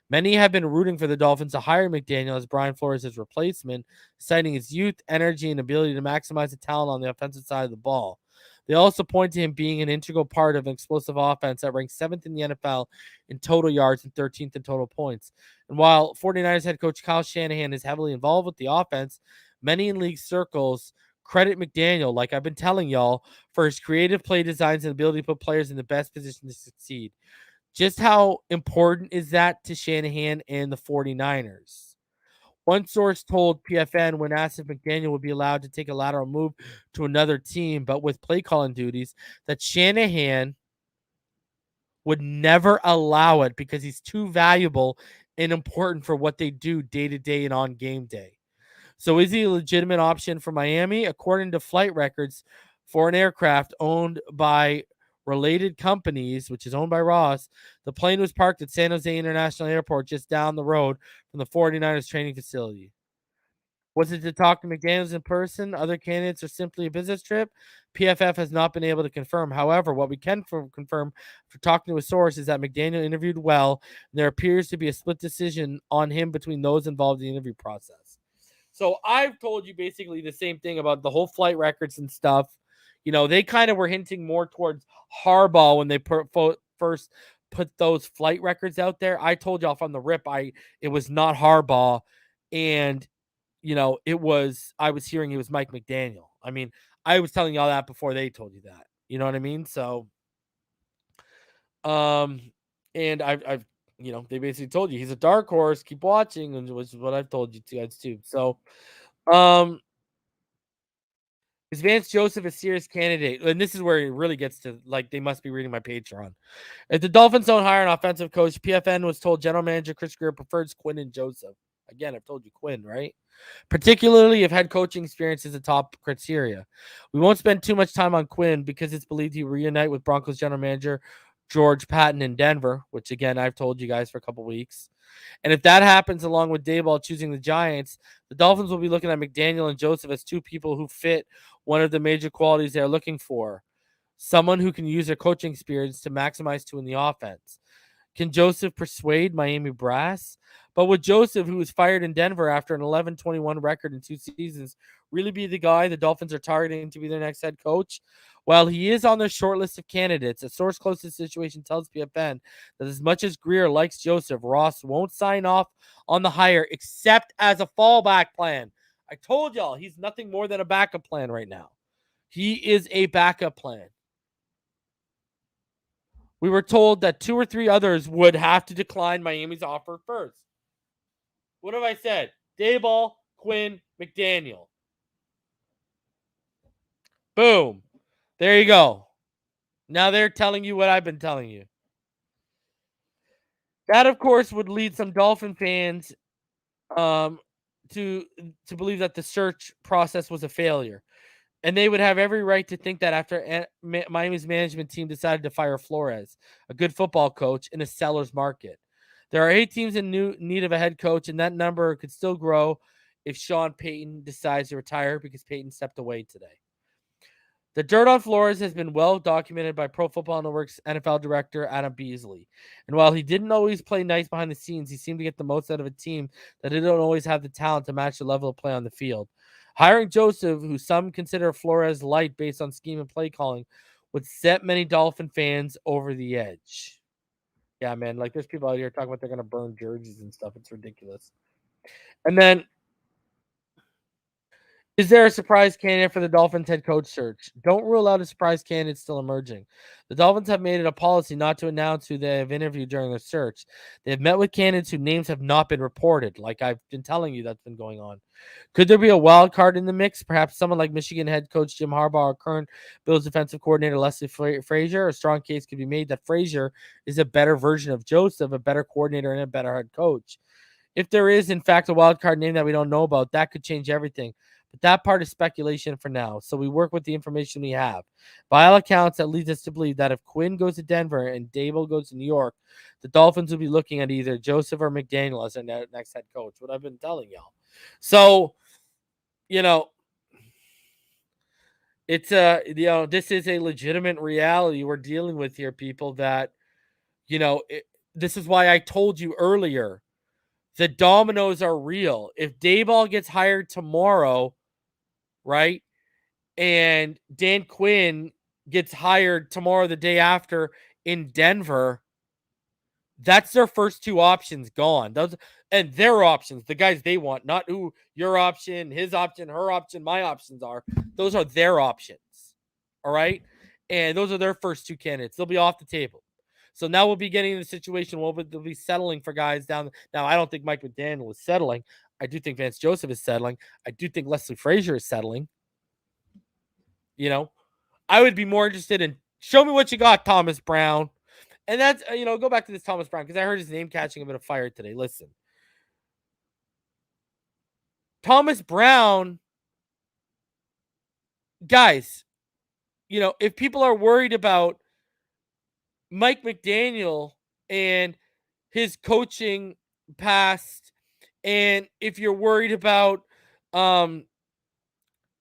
Many have been rooting for the Dolphins to hire McDaniel as Brian Flores' replacement, citing his youth, energy, and ability to maximize the talent on the offensive side of the ball. They also point to him being an integral part of an explosive offense that ranks 7th in the NFL in total yards and 13th in total points. And while 49ers head coach Kyle Shanahan is heavily involved with the offense, many in league circles credit McDaniel, like I've been telling y'all, for his creative play designs and ability to put players in the best position to succeed. Just how important is that to Shanahan and the 49ers? One source told PFN when asked if McDaniel would be allowed to take a lateral move to another team, but with play calling duties, that Shanahan would never allow it because he's too valuable and important for what they do day to day and on game day. So is he a legitimate option for Miami? According to flight records for an aircraft owned by related companies, which is owned by Ross, the plane was parked at San Jose International Airport just down the road from the 49ers training facility. Was it to talk to McDaniels in person? Other candidates or simply a business trip? PFF has not been able to confirm. However, what we can confirm for talking to a source is that McDaniel interviewed well, and there appears to be a split decision on him between those involved in the interview process. So I've told you basically the same thing about the whole flight records and stuff. You know, they kind of were hinting more towards Harbaugh when they first put those flight records out there. I told y'all from the rip, it was not Harbaugh, and I was hearing it was Mike McDaniel. I mean, I was telling y'all that before they told you that. You know what I mean? So, um, and I've they basically told you he's a dark horse. Keep watching, and which is what I've told you guys too. So, um, is Vance Joseph a serious candidate? And this is where it really gets to like they must be reading my Patreon. If the Dolphins don't hire an offensive coach, PFN was told general manager Chris Greer prefers Quinn and Joseph. Again, I've told you Quinn, right? Particularly if head coaching experience is a top criteria. We won't spend too much time on Quinn because it's believed he will reunite with Broncos general manager George Patton in Denver, which again I've told you guys for a couple weeks. And if that happens along with Daboll choosing the Giants, the Dolphins will be looking at McDaniel and Joseph as two people who fit one of the major qualities they're looking for. Someone who can use their coaching experience to maximize two in the offense. Can Joseph persuade Miami brass? But would Joseph, who was fired in Denver after an 11-21 record in 2 seasons, really be the guy the Dolphins are targeting to be their next head coach? While he is on their short list of candidates, a source close to the situation tells PFN that as much as Greer likes Joseph, Ross won't sign off on the hire except as a fallback plan. I told y'all he's nothing more than a backup plan right now. He is a backup plan. We were told that 2 or 3 others would have to decline Miami's offer first. What have I said? Daboll, Quinn, McDaniel. Boom. There you go. Now they're telling you what I've been telling you. That, of course, would lead some Dolphin fans um, to believe that the search process was a failure. And they would have every right to think that after Miami's management team decided to fire Flores, a good football coach, in a seller's market. There are 8 teams in need of a head coach, and that number could still grow if Sean Payton decides to retire because Payton stepped away today. The dirt on Flores has been well documented by Pro Football Network's NFL director, Adam Beasley. And while he didn't always play nice behind the scenes, he seemed to get the most out of a team that didn't always have the talent to match the level of play on the field. Hiring Joseph, who some consider Flores light based on scheme and play calling, would set many Dolphin fans over the edge. Yeah, man, like there's people out here talking about they're going to burn jerseys and stuff. It's ridiculous. And then, is there a surprise candidate for the Dolphins head coach search? Don't rule out a surprise candidate still emerging. The Dolphins have made it a policy not to announce who they have interviewed during their search. They have met with candidates whose names have not been reported, like I've been telling you that's been going on. Could there be a wild card in the mix? Perhaps someone like Michigan head coach Jim Harbaugh or current Bills defensive coordinator Leslie Frazier? A strong case could be made that Frazier is a better version of Joseph, a better coordinator and a better head coach. If there is, in fact, a wild card name that we don't know about, that could change everything. But that part is speculation for now. So we work with the information we have. By all accounts, that leads us to believe that if Quinn goes to Denver and Daboll goes to New York, the Dolphins will be looking at either Joseph or McDaniel as their next head coach. What I've been telling y'all. So, you know, it's this is a legitimate reality we're dealing with here, people. That this is why I told you earlier. The dominoes are real. If Daboll gets hired tomorrow, right, and Dan Quinn gets hired tomorrow, the day after in Denver, that's their first 2 options gone. Those and their options, the guys they want, not who your option, his option, her option, my options are. Those are their options. All right. And those are their first 2 candidates. They'll be off the table. So now we'll be getting in a situation where they'll be settling for guys down. Now, I don't think Mike McDaniel is settling. I do think Vance Joseph is settling. I do think Leslie Frazier is settling. I would be more interested in show me what you got, Thomas Brown. And that's, go back to this Thomas Brown because I heard his name catching a bit of fire today. Listen, Thomas Brown, guys, if people are worried about Mike McDaniel and his coaching past, and if you're worried about,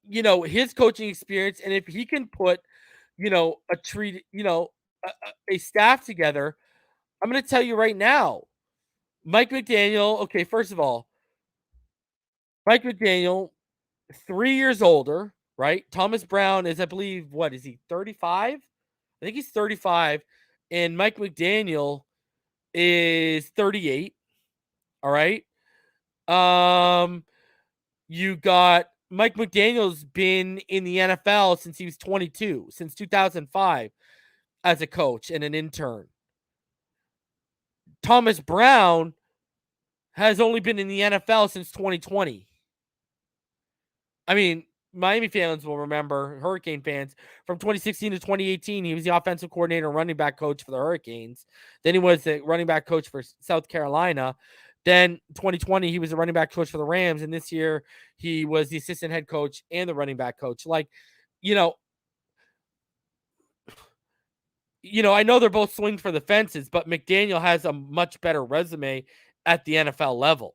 his coaching experience, and if he can put, a staff together, I'm going to tell you right now, Mike McDaniel. Okay, first of all, Mike McDaniel, 3 years older, right? Thomas Brown is, I believe, what is he, 35? I think he's 35, and Mike McDaniel is 38. All right. You got Mike McDaniel's been in the NFL since he was 22, since 2005 as a coach and an intern. Thomas Brown has only been in the NFL since 2020. I mean, Miami fans will remember, Hurricane fans, from 2016 to 2018, he was the offensive coordinator and running back coach for the Hurricanes. Then he was the running back coach for South Carolina. Then 2020, he was the running back coach for the Rams. And this year, he was the assistant head coach and the running back coach. Like, I know they're both swings for the fences, but McDaniel has a much better resume at the NFL level.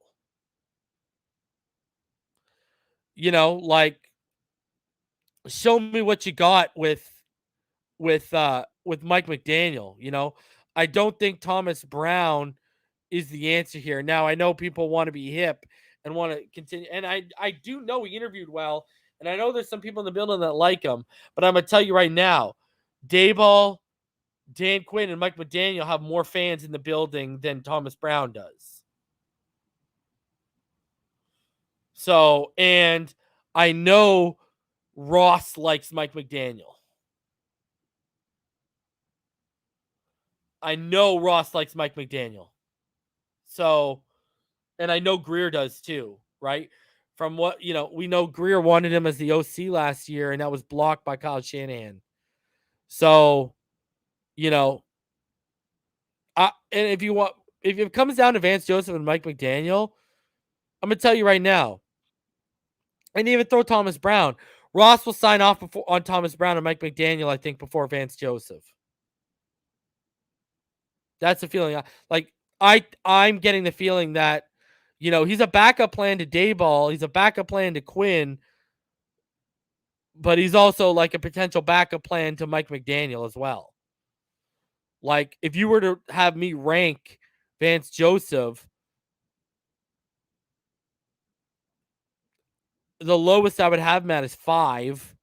Like, show me what you got with Mike McDaniel. I don't think Thomas Brown is the answer here. Now, I know people want to be hip and want to continue, and I do know he interviewed well, and I know there's some people in the building that like him, but I'm going to tell you right now, Daboll, Dan Quinn, and Mike McDaniel have more fans in the building than Thomas Brown does. So, and I know Ross likes Mike McDaniel. I know Ross likes Mike McDaniel. So, and I know Greer does too, right? From what, we know Greer wanted him as the OC last year, and that was blocked by Kyle Shanahan. So, and if it comes down to Vance Joseph and Mike McDaniel, I'm going to tell you right now, and even throw Thomas Brown. Ross will sign off on Thomas Brown and Mike McDaniel, I think, before Vance Joseph. That's the feeling. I'm getting the feeling that, he's a backup plan to Daboll. He's a backup plan to Quinn. But he's also like a potential backup plan to Mike McDaniel as well. Like, if you were to have me rank Vance Joseph, the lowest I would have him at is 5.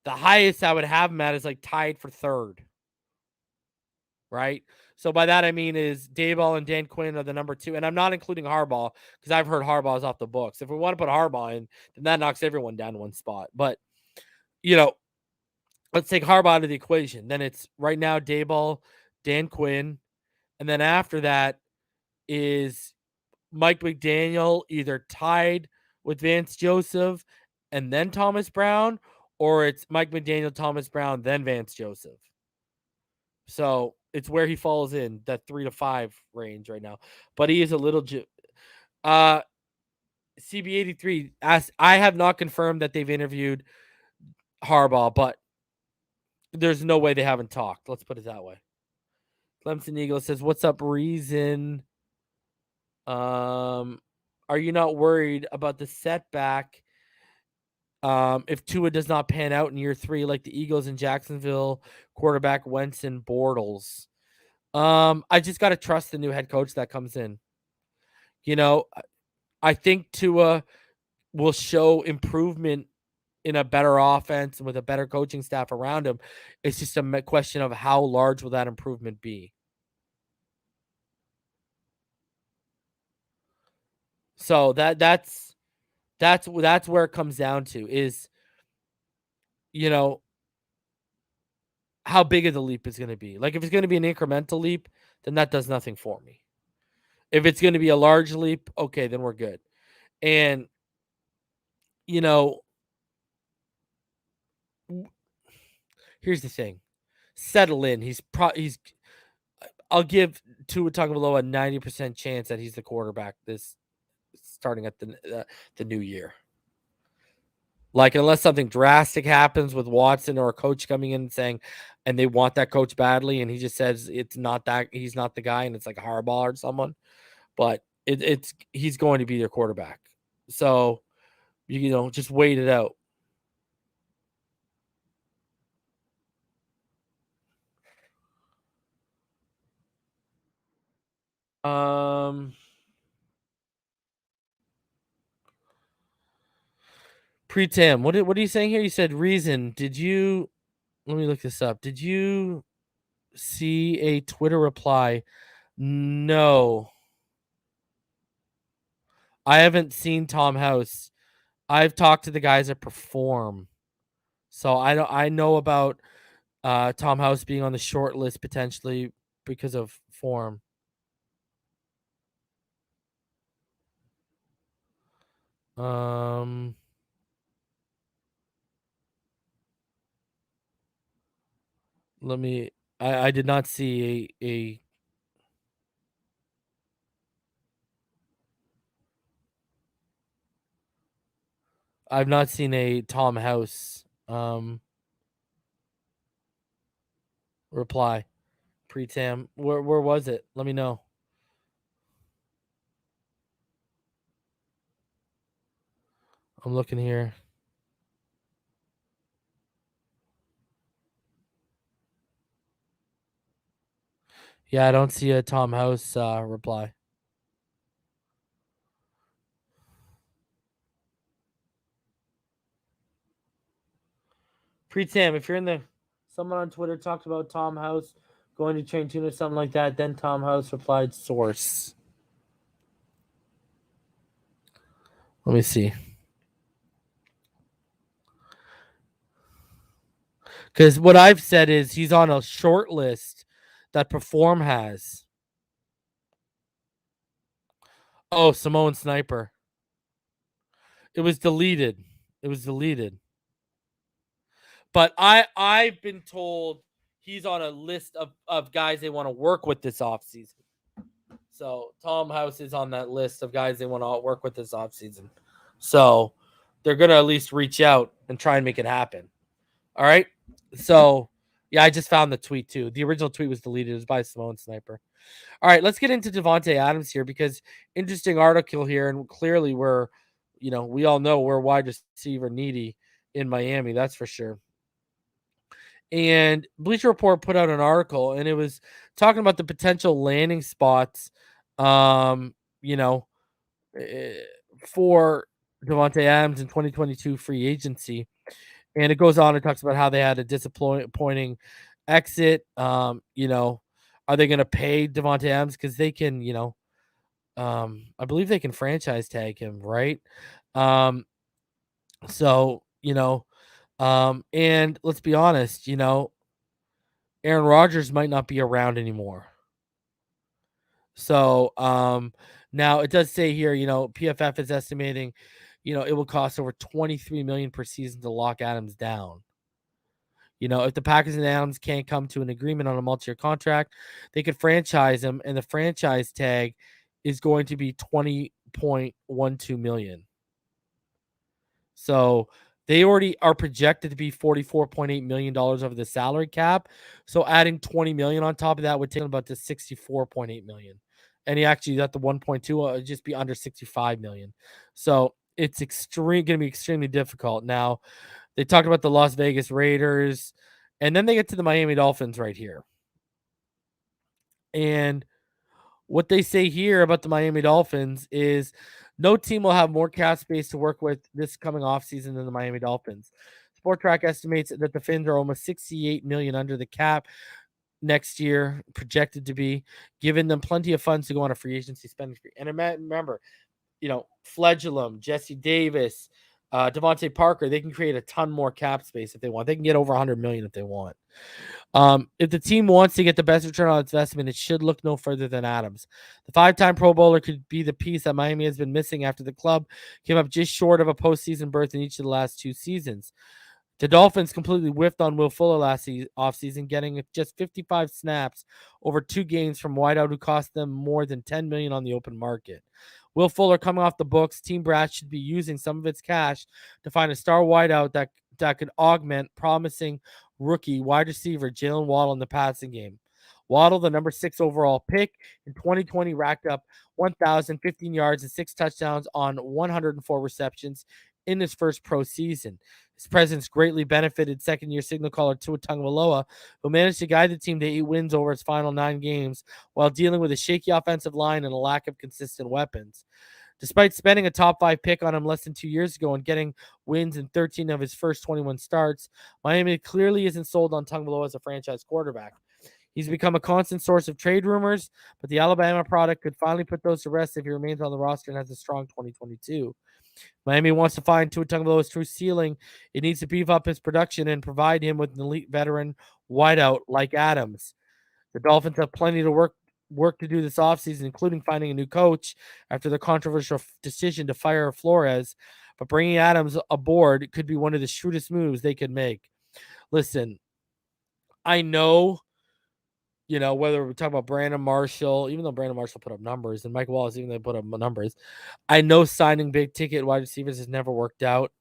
The highest I would have him at is like tied for 3rd. Right? So by that I mean is Daboll and Dan Quinn are the number 2. And I'm not including Harbaugh because I've heard Harbaugh is off the books. If we want to put Harbaugh in, then that knocks everyone down one spot. But, let's take Harbaugh out of the equation. Then it's right now Daboll, Dan Quinn. And then after that is Mike McDaniel either tied with Vance Joseph and then Thomas Brown, or it's Mike McDaniel, Thomas Brown, then Vance Joseph. So it's where he falls in that 3 to 5 range right now. But he is a little CB83 asked, I have not confirmed that they've interviewed Harbaugh, but there's no way they haven't talked. Let's put it that way. Clemson Eagle says, "What's up, Reason? Are you not worried about the setback if Tua does not pan out in year 3 like the Eagles in Jacksonville, quarterback Wentz and Bortles?" I just got to trust the new head coach that comes in. I think Tua will show improvement in a better offense and with a better coaching staff around him. It's just a question of how large will that improvement be. So that's where it comes down to is, how big of the leap is going to be. Like, if it's going to be an incremental leap, then that does nothing for me. If it's going to be a large leap, okay, then we're good. And, here's the thing. Settle in. I'll give Tua Tagovailoa a 90% chance that he's the quarterback starting at the new year. Like, unless something drastic happens with Watson or a coach coming in and saying, and they want that coach badly, and he just says it's not that, he's not the guy, and it's like Harbaugh or someone, but he's going to be their quarterback. So, just wait it out. Pre-Tam, what are you saying here? You said Reason. Let me look this up. Did you see a Twitter reply? No. I haven't seen Tom House. I've talked to the guys that perform. So I know about Tom House being on the short list potentially because of form. I did not see a I've not seen a Tom House reply. Pre-Tam, where was it? Let me know. I'm looking here. Yeah, I don't see a Tom House reply. Pre-Tam, if you're in someone on Twitter talked about Tom House going to train tune or something like that, then Tom House replied source. Let me see. Because what I've said is he's on a short list that Perform has. Oh, Samoan Sniper. It was deleted. It was deleted. But I've been told he's on a list of guys they want to work with this offseason. So Tom House is on that list of guys they want to work with this offseason. So they're gonna at least reach out and try and make it happen. All right. So yeah, I just found the tweet too. The original tweet was deleted. It was by Simone Sniper. All right, let's get into Davante Adams here because interesting article here, and clearly we all know we're wide receiver needy in Miami, that's for sure. And Bleacher Report put out an article, and it was talking about the potential landing spots, you know, eh, for Davante Adams in 2022 free agency. And it goes on and talks about how they had a disappointing exit. Are they going to pay Davante Adams because they can, I believe they can franchise tag him, right? Um, so and let's be honest, Aaron Rodgers might not be around anymore. So now it does say here, PFF is estimating, it will cost over $23 million per season to lock Adams down. If the Packers and Adams can't come to an agreement on a multi-year contract, they could franchise him, and the franchise tag is going to be $20.12 million. So they already are projected to be $44.8 million over the salary cap. So adding $20 million on top of that would take him about to $64.8 million. And he actually got the 1.2 just be under $65 million. So it's going to be extremely difficult. Now, they talked about the Las Vegas Raiders, and then they get to the Miami Dolphins right here. And what they say here about the Miami Dolphins is no team will have more cap space to work with this coming offseason than the Miami Dolphins. Sportrack estimates that the Fins are almost $68 million under the cap next year, projected to be, giving them plenty of funds to go on a free agency spending spree. And remember, Fledulum, Jesse Davis, Devontae Parker, they can create a ton more cap space if they want. They can get over $100 million if they want. If the team wants to get the best return on its investment, it should look no further than Adams. The 5-time Pro Bowler could be the piece that Miami has been missing after the club came up just short of a postseason berth in each of the last 2 seasons. The Dolphins completely whiffed on Will Fuller last offseason, getting just 55 snaps over 2 games from wideout who cost them more than $10 million on the open market. Will Fuller coming off the books, Team Brass should be using some of its cash to find a star wideout that could augment promising rookie wide receiver Jalen Waddle in the passing game. Waddle, the number 6 overall pick in 2020, racked up 1,015 yards and 6 touchdowns on 104 receptions in his first pro season. His presence greatly benefited second-year signal caller Tua Tagovailoa, who managed to guide the team to 8 wins over its final 9 games while dealing with a shaky offensive line and a lack of consistent weapons. Despite spending a top 5 pick on him less than 2 years ago and getting wins in 13 of his first 21 starts, Miami clearly isn't sold on Tagovailoa as a franchise quarterback. He's become a constant source of trade rumors, but the Alabama product could finally put those to rest if he remains on the roster and has a strong 2022. Miami wants to find Tua Tagovailoa's true ceiling. It needs to beef up his production and provide him with an elite veteran wideout like Adams. The Dolphins have plenty to work to do this offseason, including finding a new coach after the controversial decision to fire Flores. But bringing Adams aboard could be one of the shrewdest moves they could make. Listen, I know, whether we talk about Brandon Marshall, even though Brandon Marshall put up numbers, and Mike Wallace, even though they put up numbers, I know signing big ticket wide receivers has never worked out.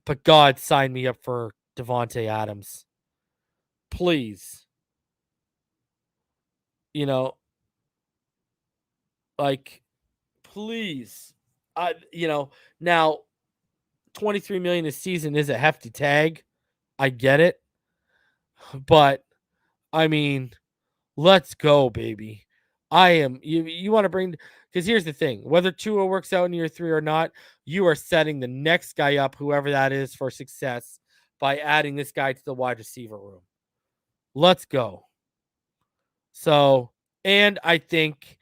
But God, sign me up for Davante Adams. Please. Please. Now $23 million a season is a hefty tag. I get it. But I mean, let's go, baby. You want to bring, because here's the thing, whether Tua works out in year 3 or not, you are setting the next guy up, whoever that is, for success by adding this guy to the wide receiver room. Let's go. So, and I think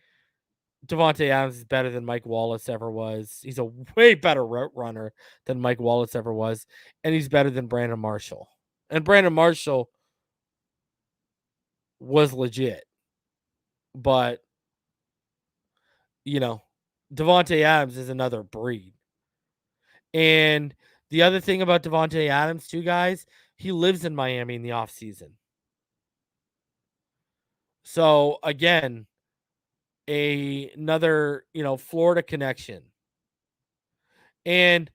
Davante Adams is better than Mike Wallace ever was. He's a way better route runner than Mike Wallace ever was. And he's better than Brandon Marshall. And Brandon Marshall was legit. But, Davante Adams is another breed. And the other thing about DeVante Adams, too, guys, he lives in Miami in the offseason. So again, another, Florida connection. And,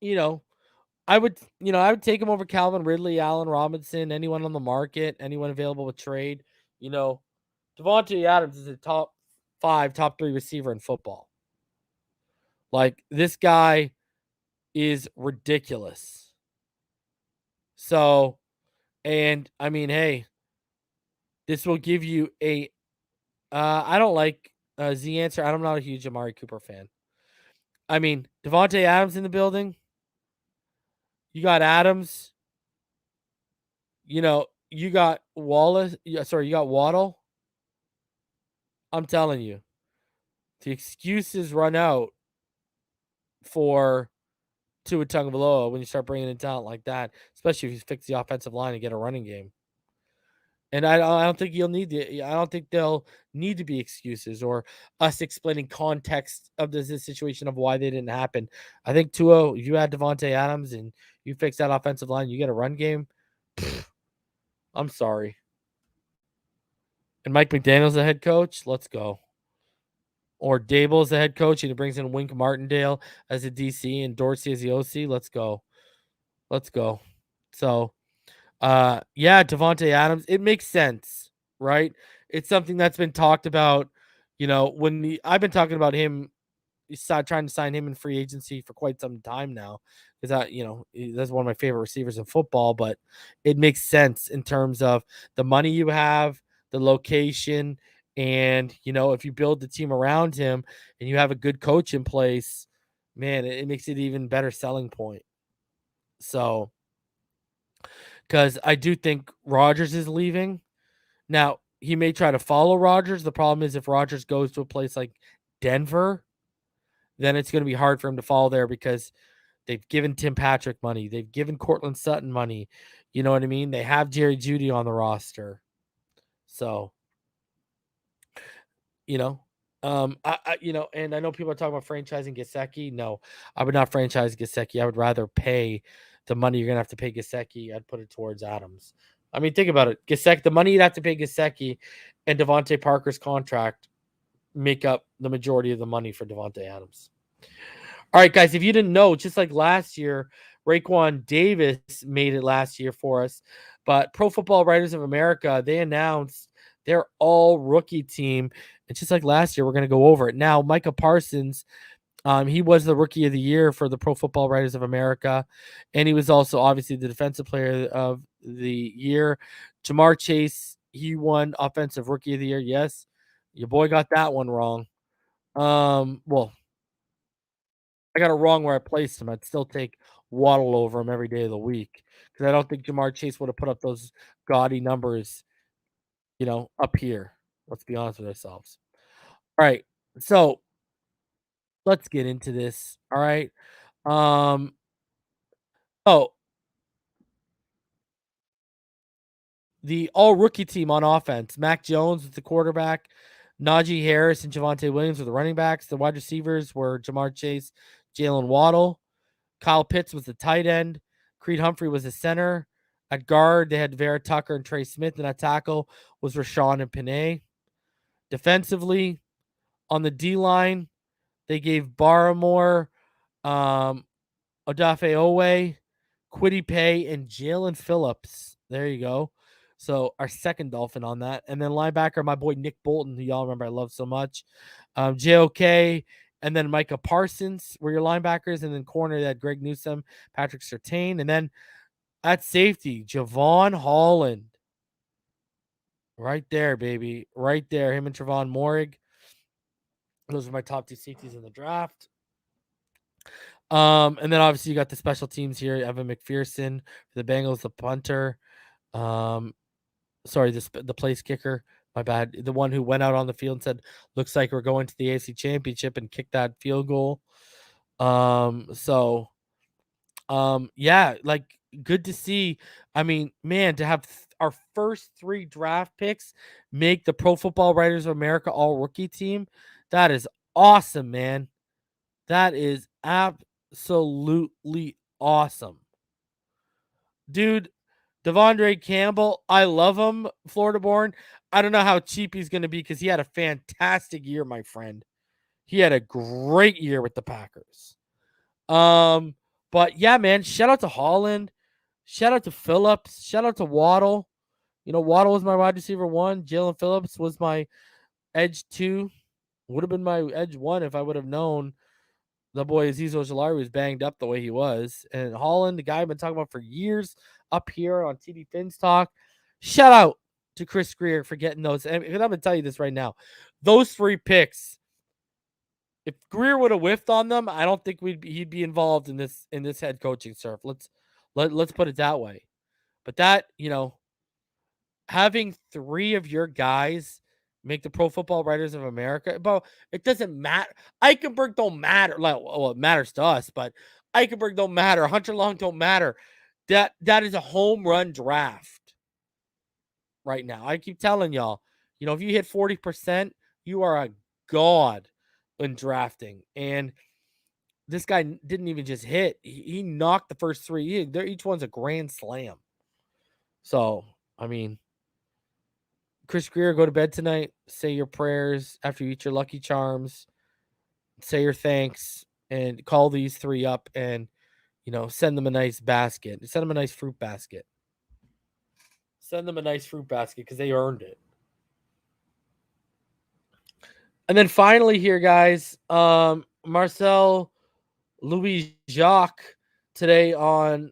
you know, I would take him over Calvin Ridley, Allen Robinson, anyone on the market, anyone available with trade. DeVante Adams is a top 5, top 3 receiver in football. Like, this guy is ridiculous. So, and I mean, hey, this will give you a. I don't like Z answer. I'm not a huge Amari Cooper fan. I mean, DeVante Adams in the building. You got Adams. You got Wallace. You got Waddle. I'm telling you, the excuses run out for Tua Tagovailoa when you start bringing in talent like that, especially if you fix the offensive line and get a running game. And I don't think I don't think they'll need to be excuses or us explaining context of this situation of why they didn't happen. I think Tua, if you add Davante Adams and you fix that offensive line, you get a run game. I'm sorry. And Mike McDaniel's the head coach. Let's go. Or Daboll's the head coach and he brings in Wink Martindale as a DC and Dorsey as the OC. Let's go. Let's go. So, yeah, Davante Adams, it makes sense, right? It's something that's been talked about, I've been talking about him, trying to sign him in free agency for quite some time now, because that's one of my favorite receivers in football. But it makes sense in terms of the money you have, the location, and if you build the team around him and you have a good coach in place, man, it makes it even better selling point. So, because I do think Rodgers is leaving. Now, he may try to follow Rodgers. The problem is if Rodgers goes to a place like Denver, then it's going to be hard for him to follow there because they've given Tim Patrick money. They've given Cortland Sutton money. You know what I mean? They have Jerry Jeudy on the roster. So, and I know people are talking about franchising Gesicki. No, I would not franchise Gesicki. I would rather pay the money you're going to have to pay Gesicki. I'd put it towards Adams. I mean, think about it. Gesicki, the money you'd have to pay Gesicki and Devontae Parker's contract make up the majority of the money for Davante Adams. All right, guys, if you didn't know, just like last year, Raekwon Davis made it last year for us. But Pro Football Writers of America, they announced their all-rookie team. And just like last year, we're going to go over it. Now, Micah Parsons, he was the Rookie of the Year for the Pro Football Writers of America. And he was also, obviously, the Defensive Player of the Year. Ja'Marr Chase, he won Offensive Rookie of the Year. Yes, your boy got that one wrong. Well, I got it wrong where I placed him. I'd still take Waddle over him every day of the week because I don't think Ja'Marr Chase would have put up those gaudy numbers, up here. Let's be honest with ourselves. All right, so let's get into this. All right. Um. Oh, the all-rookie team on offense: Mac Jones was the quarterback, Najee Harris and Javonte Williams were the running backs. The wide receivers were Ja'Marr Chase, Jalen Waddle. Kyle Pitts was the tight end. Creed Humphrey was the center. At guard, they had Vera Tucker and Trey Smith. And at tackle was Rashawn and Panay. Defensively, on the D-line, they gave Barmore, Odafe Owe, Kwity Paye, and Jalen Phillips. There you go. So our second Dolphin on that. And then linebacker, my boy Nick Bolton, who y'all remember I love so much. JOK, and then Micah Parsons were your linebackers. And then corner, they had Greg Newsome, Patrick Surtain. And then at safety, Javon Holland. Right there, baby. Right there. Him and Trevon Moehrig. Those are my top 2 safeties in the draft. And then obviously you got the special teams here. Evan McPherson for the Bengals, the punter. The place kicker. My bad. The one who went out on the field and said, "Looks like we're going to the AFC Championship," and kicked that field goal. Yeah, like good to see. I mean, man, to have our first 3 draft picks make the Pro Football Writers of America All-Rookie Team, that is awesome, man. That is absolutely awesome. Dude, Devondre Campbell, I love him, Florida born. I don't know how cheap he's going to be because he had a fantastic year, my friend. He had a great year with the Packers. But yeah, man, shout out to Holland. Shout out to Phillips. Shout out to Waddle. Waddle was my wide receiver 1. Jalen Phillips was my edge 2. Would have been my edge 1 if I would have known the boy Azeez Ojulari was banged up the way he was. And Holland, the guy I've been talking about for years up here on TD Fins Talk. Shout out to Chris Grier for getting those. And I'm going to tell you this right now. Those 3 picks, if Grier would have whiffed on them, I don't think he'd be involved in this head coaching surf. Let's put it that way. But that, having 3 of your guys make the Pro Football Writers of America, but it doesn't matter. Eichenberg don't matter. Well, it matters to us, but Eichenberg don't matter. Hunter Long don't matter. That is a home run draft right now. I keep telling y'all, if you hit 40%, you are a god in drafting. And this guy didn't even just hit. He knocked the first 3. Each one's a grand slam. So, I mean, Chris Grier, go to bed tonight. Say your prayers after you eat your Lucky Charms. Say your thanks and call these 3 up and, send them a nice basket. Send them a nice fruit basket. Send them a nice fruit basket because they earned it. And then finally here, guys, Marcel Louis Jacques today on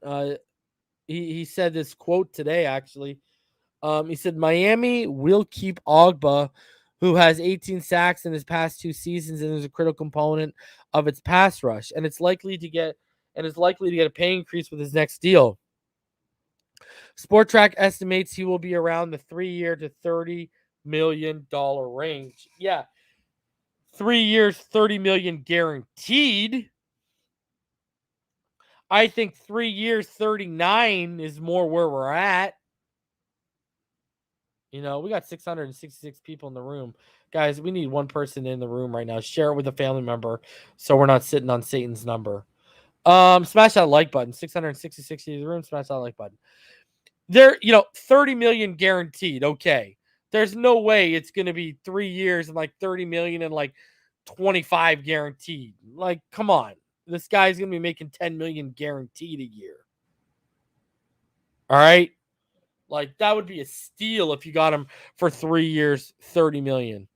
he said this quote today, actually. He said, Miami will keep Ogbah, who has 18 sacks in his past 2 seasons and is a critical component of its pass rush, and is likely to get a pay increase with his next deal. Sportrack estimates he will be around the 3-year to $30 million range. Yeah. 3 years, $30 million guaranteed. I think 3 years, 39 is more where we're at. We got 666 people in the room. Guys, we need 1 person in the room right now. Share it with a family member so we're not sitting on Satan's number. Smash that like button. 666 in the room. Smash that like button. There, 30 million guaranteed. Okay. There's no way it's going to be 3 years and like 30 million and like 25 guaranteed. Like, come on. This guy's going to be making 10 million guaranteed a year. All right. Like, that would be a steal if you got him for 3 years, 30 million.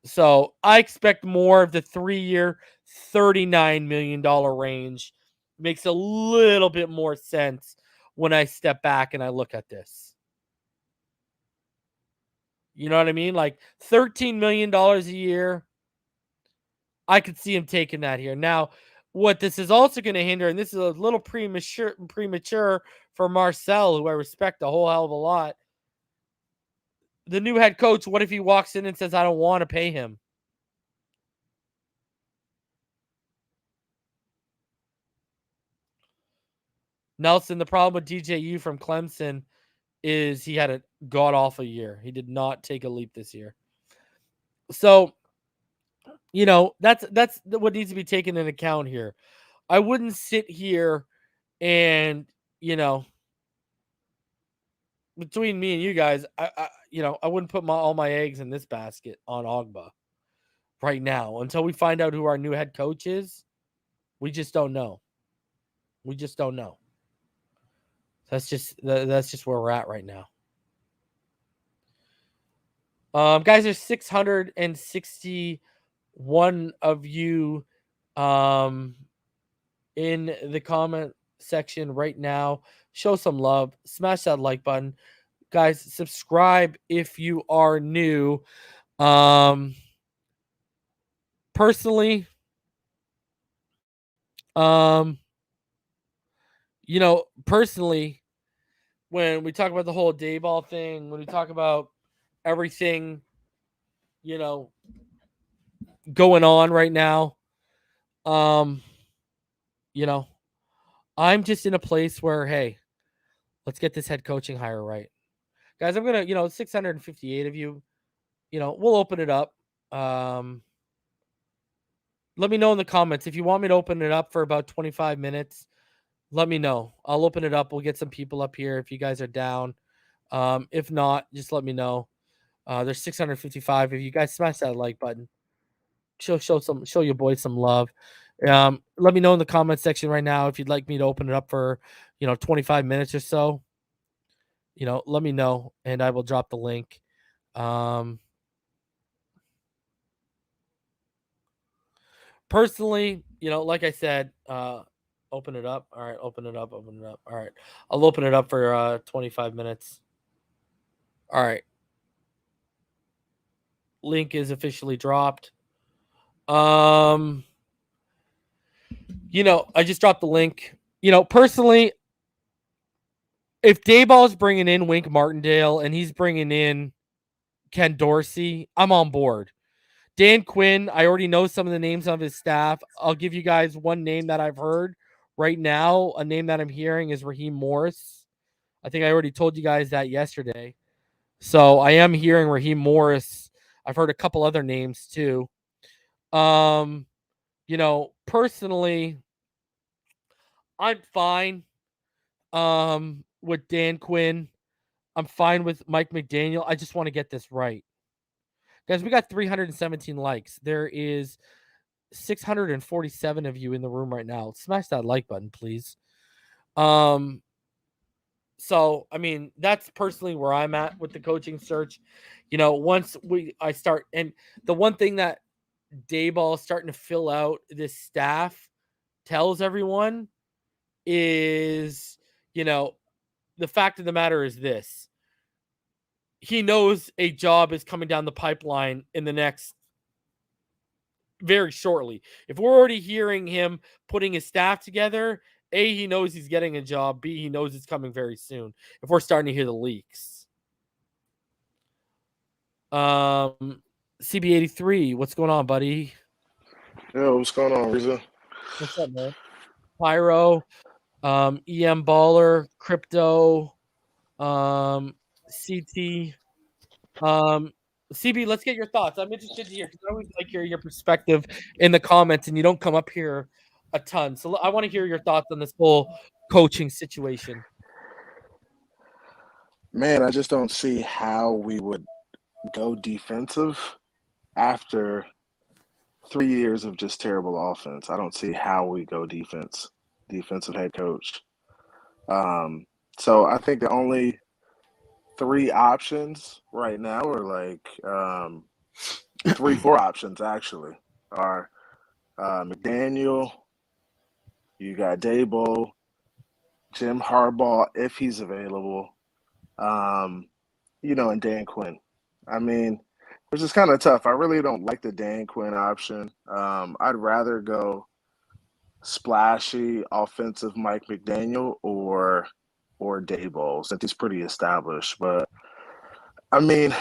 So I expect more of the 3-year, $39 million range. Makes a little bit more sense when I step back and I look at this. You know what I mean? Like $13 million a year. I could see him taking that here. Now, what this is also going to hinder, and this is a little premature for Marcel, who I respect a whole hell of a lot. The new head coach, what if he walks in and says, I don't want to pay him? Nelson, the problem with DJU from Clemson is he had a god-awful year. He did not take a leap this year. So, that's what needs to be taken into account here. I wouldn't sit here and, between me and you guys, I wouldn't put all my eggs in this basket on Ogbah right now until we find out who our new head coach is. We just don't know. That's just where we're at right now. Guys, there's 661 of you in the comment section right now. Show some love. Smash that like button. Guys, subscribe if you are new. Personally, personally, when we talk about the whole Daboll thing, when we talk about everything, going on right now, I'm just in a place where, hey, let's get this head coaching hire right. Guys, I'm going to, 658 of you, we'll open it up. let me know in the comments if you want me to open it up for about 25 minutes. Let me know. I'll open it up. We'll get some people up here if you guys are down. If not, just let me know. There's 655. If you guys smash that like button, show your boys some love. Let me know in the comment section right now if you'd like me to open it up for 25 minutes or so. Let me know and I will drop the link. Personally, like I said, open it up. All right, open it up. All right, I'll open it up for 25 minutes. All right. Link is officially dropped. I just dropped the link. Personally, if Daboll's bringing in Wink Martindale and he's bringing in Ken Dorsey, I'm on board. Dan Quinn, I already know some of the names of his staff. I'll give you guys one name that I've heard right now. A name that I'm hearing is Raheem Morris. I think I already told you guys that yesterday. So I am hearing Raheem Morris. I've heard a couple other names too. Personally, I'm fine with Dan Quinn. I'm fine with Mike McDaniel. I just want to get this right. Guys, we got 317 likes. There is 647 of you in the room right now. Smash that like button, please. So, I mean, that's personally where I'm at with the coaching search. Once I start, and the one thing that Daboll starting to fill out this staff tells everyone is, the fact of the matter is this. He knows a job is coming down the pipeline in the next very shortly. If we're already hearing him putting his staff together, A, he knows he's getting a job. B, he knows it's coming very soon. If we're starting to hear the leaks. CB83, what's going on, buddy? Yo, what's going on, Reza? What's up, man? Pyro, EM Baller, Crypto, CT. CB, let's get your thoughts. I'm interested to hear because I always like your perspective in the comments, and you don't come up here a ton. So I want to hear your thoughts on this whole coaching situation. Man, I just don't see how we would go defensive after 3 years of just terrible offense. I don't see how we go defensive head coach. So I think the only three options right now are like 4 options actually are McDaniel, you got Daboll, Jim Harbaugh if he's available, and Dan Quinn. I mean, which is kind of tough. I really don't like the Dan Quinn option. I'd rather go splashy offensive Mike McDaniel or Daboll since he's pretty established. But I mean,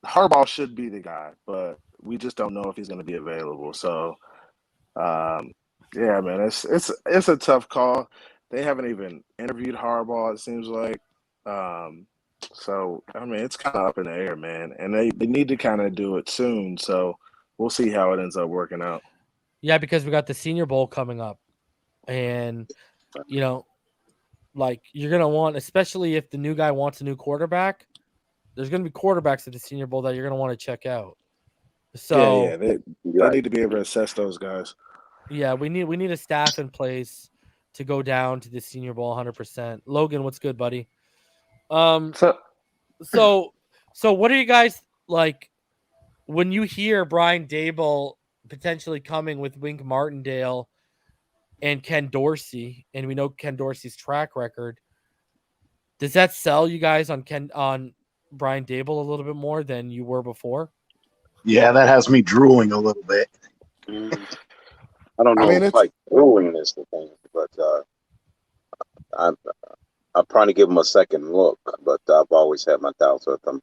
Harbaugh should be the guy, but we just don't know if he's going to be available. So, yeah, man, it's a tough call. They haven't even interviewed Harbaugh, it seems like. So, I mean, it's kind of up in the air, man. And they need to kind of do it soon. So we'll see how it ends up working out. Yeah, because we got the Senior Bowl coming up. And, like you're going to want, especially if the new guy wants a new quarterback, there's going to be quarterbacks at the Senior Bowl that you're going to want to check out. So they need to be able to assess those guys. Yeah, we need a staff in place to go down to the Senior Bowl 100%. Logan, what's good, buddy? So what are you guys like when you hear Brian Daboll potentially coming with Wink Martindale and Ken Dorsey, and we know Ken Dorsey's track record? Does that sell you guys on Brian Daboll a little bit more than you were before? Yeah, that has me drooling a little bit. I don't know if like drooling is the thing, but I'll probably give him a second look, but I've always had my doubts with him.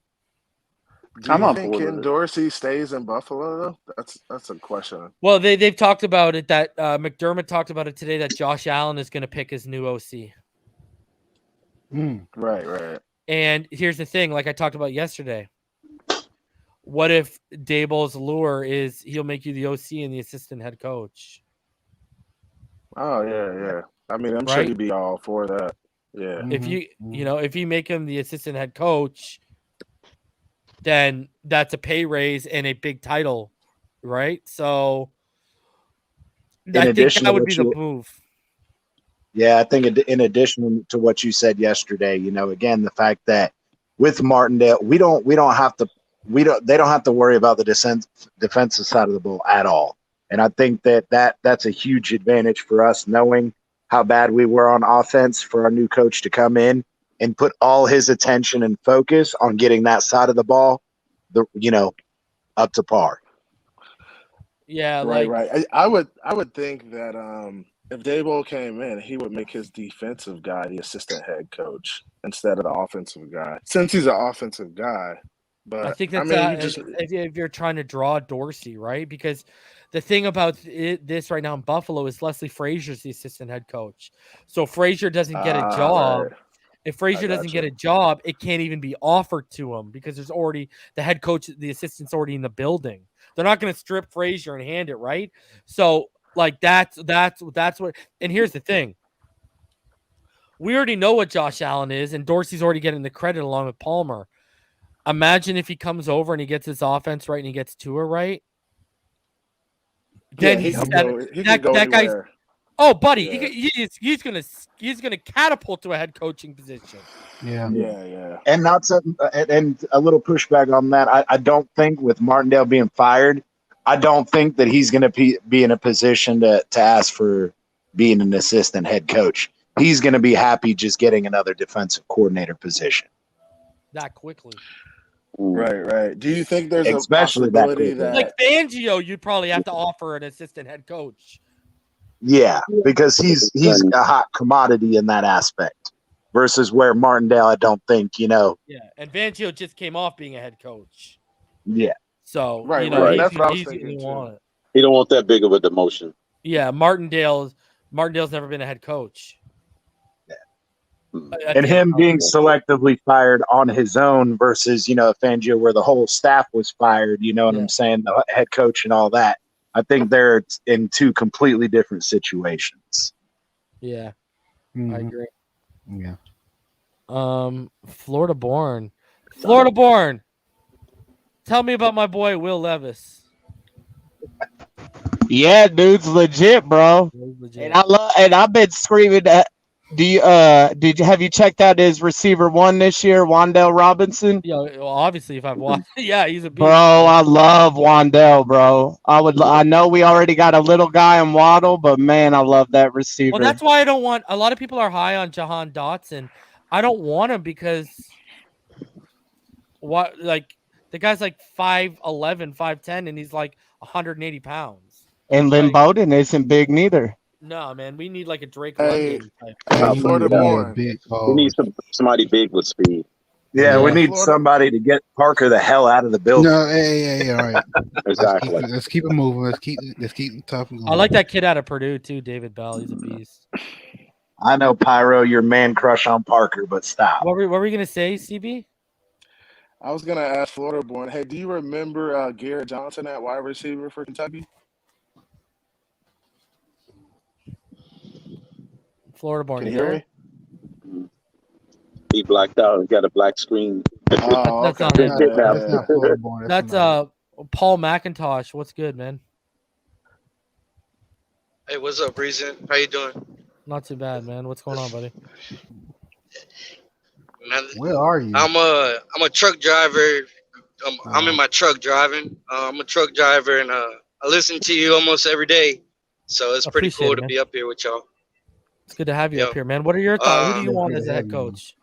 Do you think Ken Dorsey stays in Buffalo, though? That's a question. Well, they've talked about it, that McDermott talked about it today, that Josh Allen is going to pick his new OC. Right. And here's the thing, like I talked about yesterday. what if Daboll's lure is he'll make you the OC and the assistant head coach? Oh yeah. I mean, I'm sure Right? he'd be all for that. Yeah. If if you make him the assistant head coach, then that's a pay raise and a big title, right? So I think that would be the move. Yeah, I think in addition to what you said yesterday, again, the fact that with Martindale, they don't have to worry about the defensive side of the ball at all. And I think that's a huge advantage for us, knowing how bad we were on offense, for our new coach to come in and put all his attention and focus on getting that side of the ball, up to par. Yeah, right. I would think that if Daboll came in, he would make his defensive guy the assistant head coach instead of the offensive guy, since he's an offensive guy. But I think that's if you're trying to draw Dorsey, right? Because the thing about this right now in Buffalo is Leslie Frazier's the assistant head coach. So Frazier doesn't get a job. Right. If Frazier doesn't get a job, it can't even be offered to him because there's already the head coach, the assistant's already in the building. They're not going to strip Frazier and hand it, right? So that's what. And here's the thing: we already know what Josh Allen is, and Dorsey's already getting the credit along with Palmer. Imagine if he comes over and he gets his offense right and he gets Tua right. Then that guy's. Oh, buddy, yeah. he's gonna catapult to a head coaching position. Yeah. And and a little pushback on that. I don't think with Martindale being fired, I don't think that he's gonna be in a position to ask for being an assistant head coach. He's gonna be happy just getting another defensive coordinator position. That quickly. Right. Do you think there's a possibility that like Fangio, you'd probably have to offer an assistant head coach? Yeah, because he's a hot commodity in that aspect versus where Martindale, I don't think, Yeah, and Fangio just came off being a head coach. Yeah. that's So, what I was thinking too. He don't want that big of a demotion. Yeah, Martindale's never been a head coach. And him being selectively fired on his own versus, Fangio, where the whole staff was fired, you know what I'm saying? The head coach and all that. I think they're in two completely different situations. Yeah, I agree. Yeah. Florida born. Tell me about my boy Will Levis. Yeah, dude's legit, bro. And I've been screaming that. Have you checked out his receiver one this year, Wan'Dale Robinson? Yeah, well, obviously if I've watched, yeah, he's a beast. Bro, I love Wan'Dale, bro. I know we already got a little guy in Waddle, but man, I love that receiver. Well, that's why I don't want. A lot of people are high on Jahan Dotson. I don't want him because the guy's like 5'11", 5'10", and he's like 180 pounds. And Lynn Bowden isn't big neither. No, man, we need like a Drake London. Florida born. We need somebody big with speed. Yeah, we need somebody to get Parker the hell out of the building. No, yeah, all right. Exactly. Let's keep it moving. Let's keep talking. I like that kid out of Purdue too, David Bell. He's a beast. I know, Pyro, your man crush on Parker, but stop. What were we gonna say, CB? I was gonna ask Florida born. Hey, do you remember Garrett Johnson at wide receiver for Kentucky? Florida born. Can you hear me? He blacked out. He got a black screen. Oh, that's okay. That's Paul McIntosh. What's good, man? Hey, what's up, Reason? How you doing? Not too bad, man. What's going on, buddy? Where are you? I'm a truck driver. I'm in my truck driving. I'm a truck driver, and I listen to you almost every day. So it's pretty cool to be up here with y'all. It's good to have you up here, man. What are your thoughts? Who do you want as a head coach?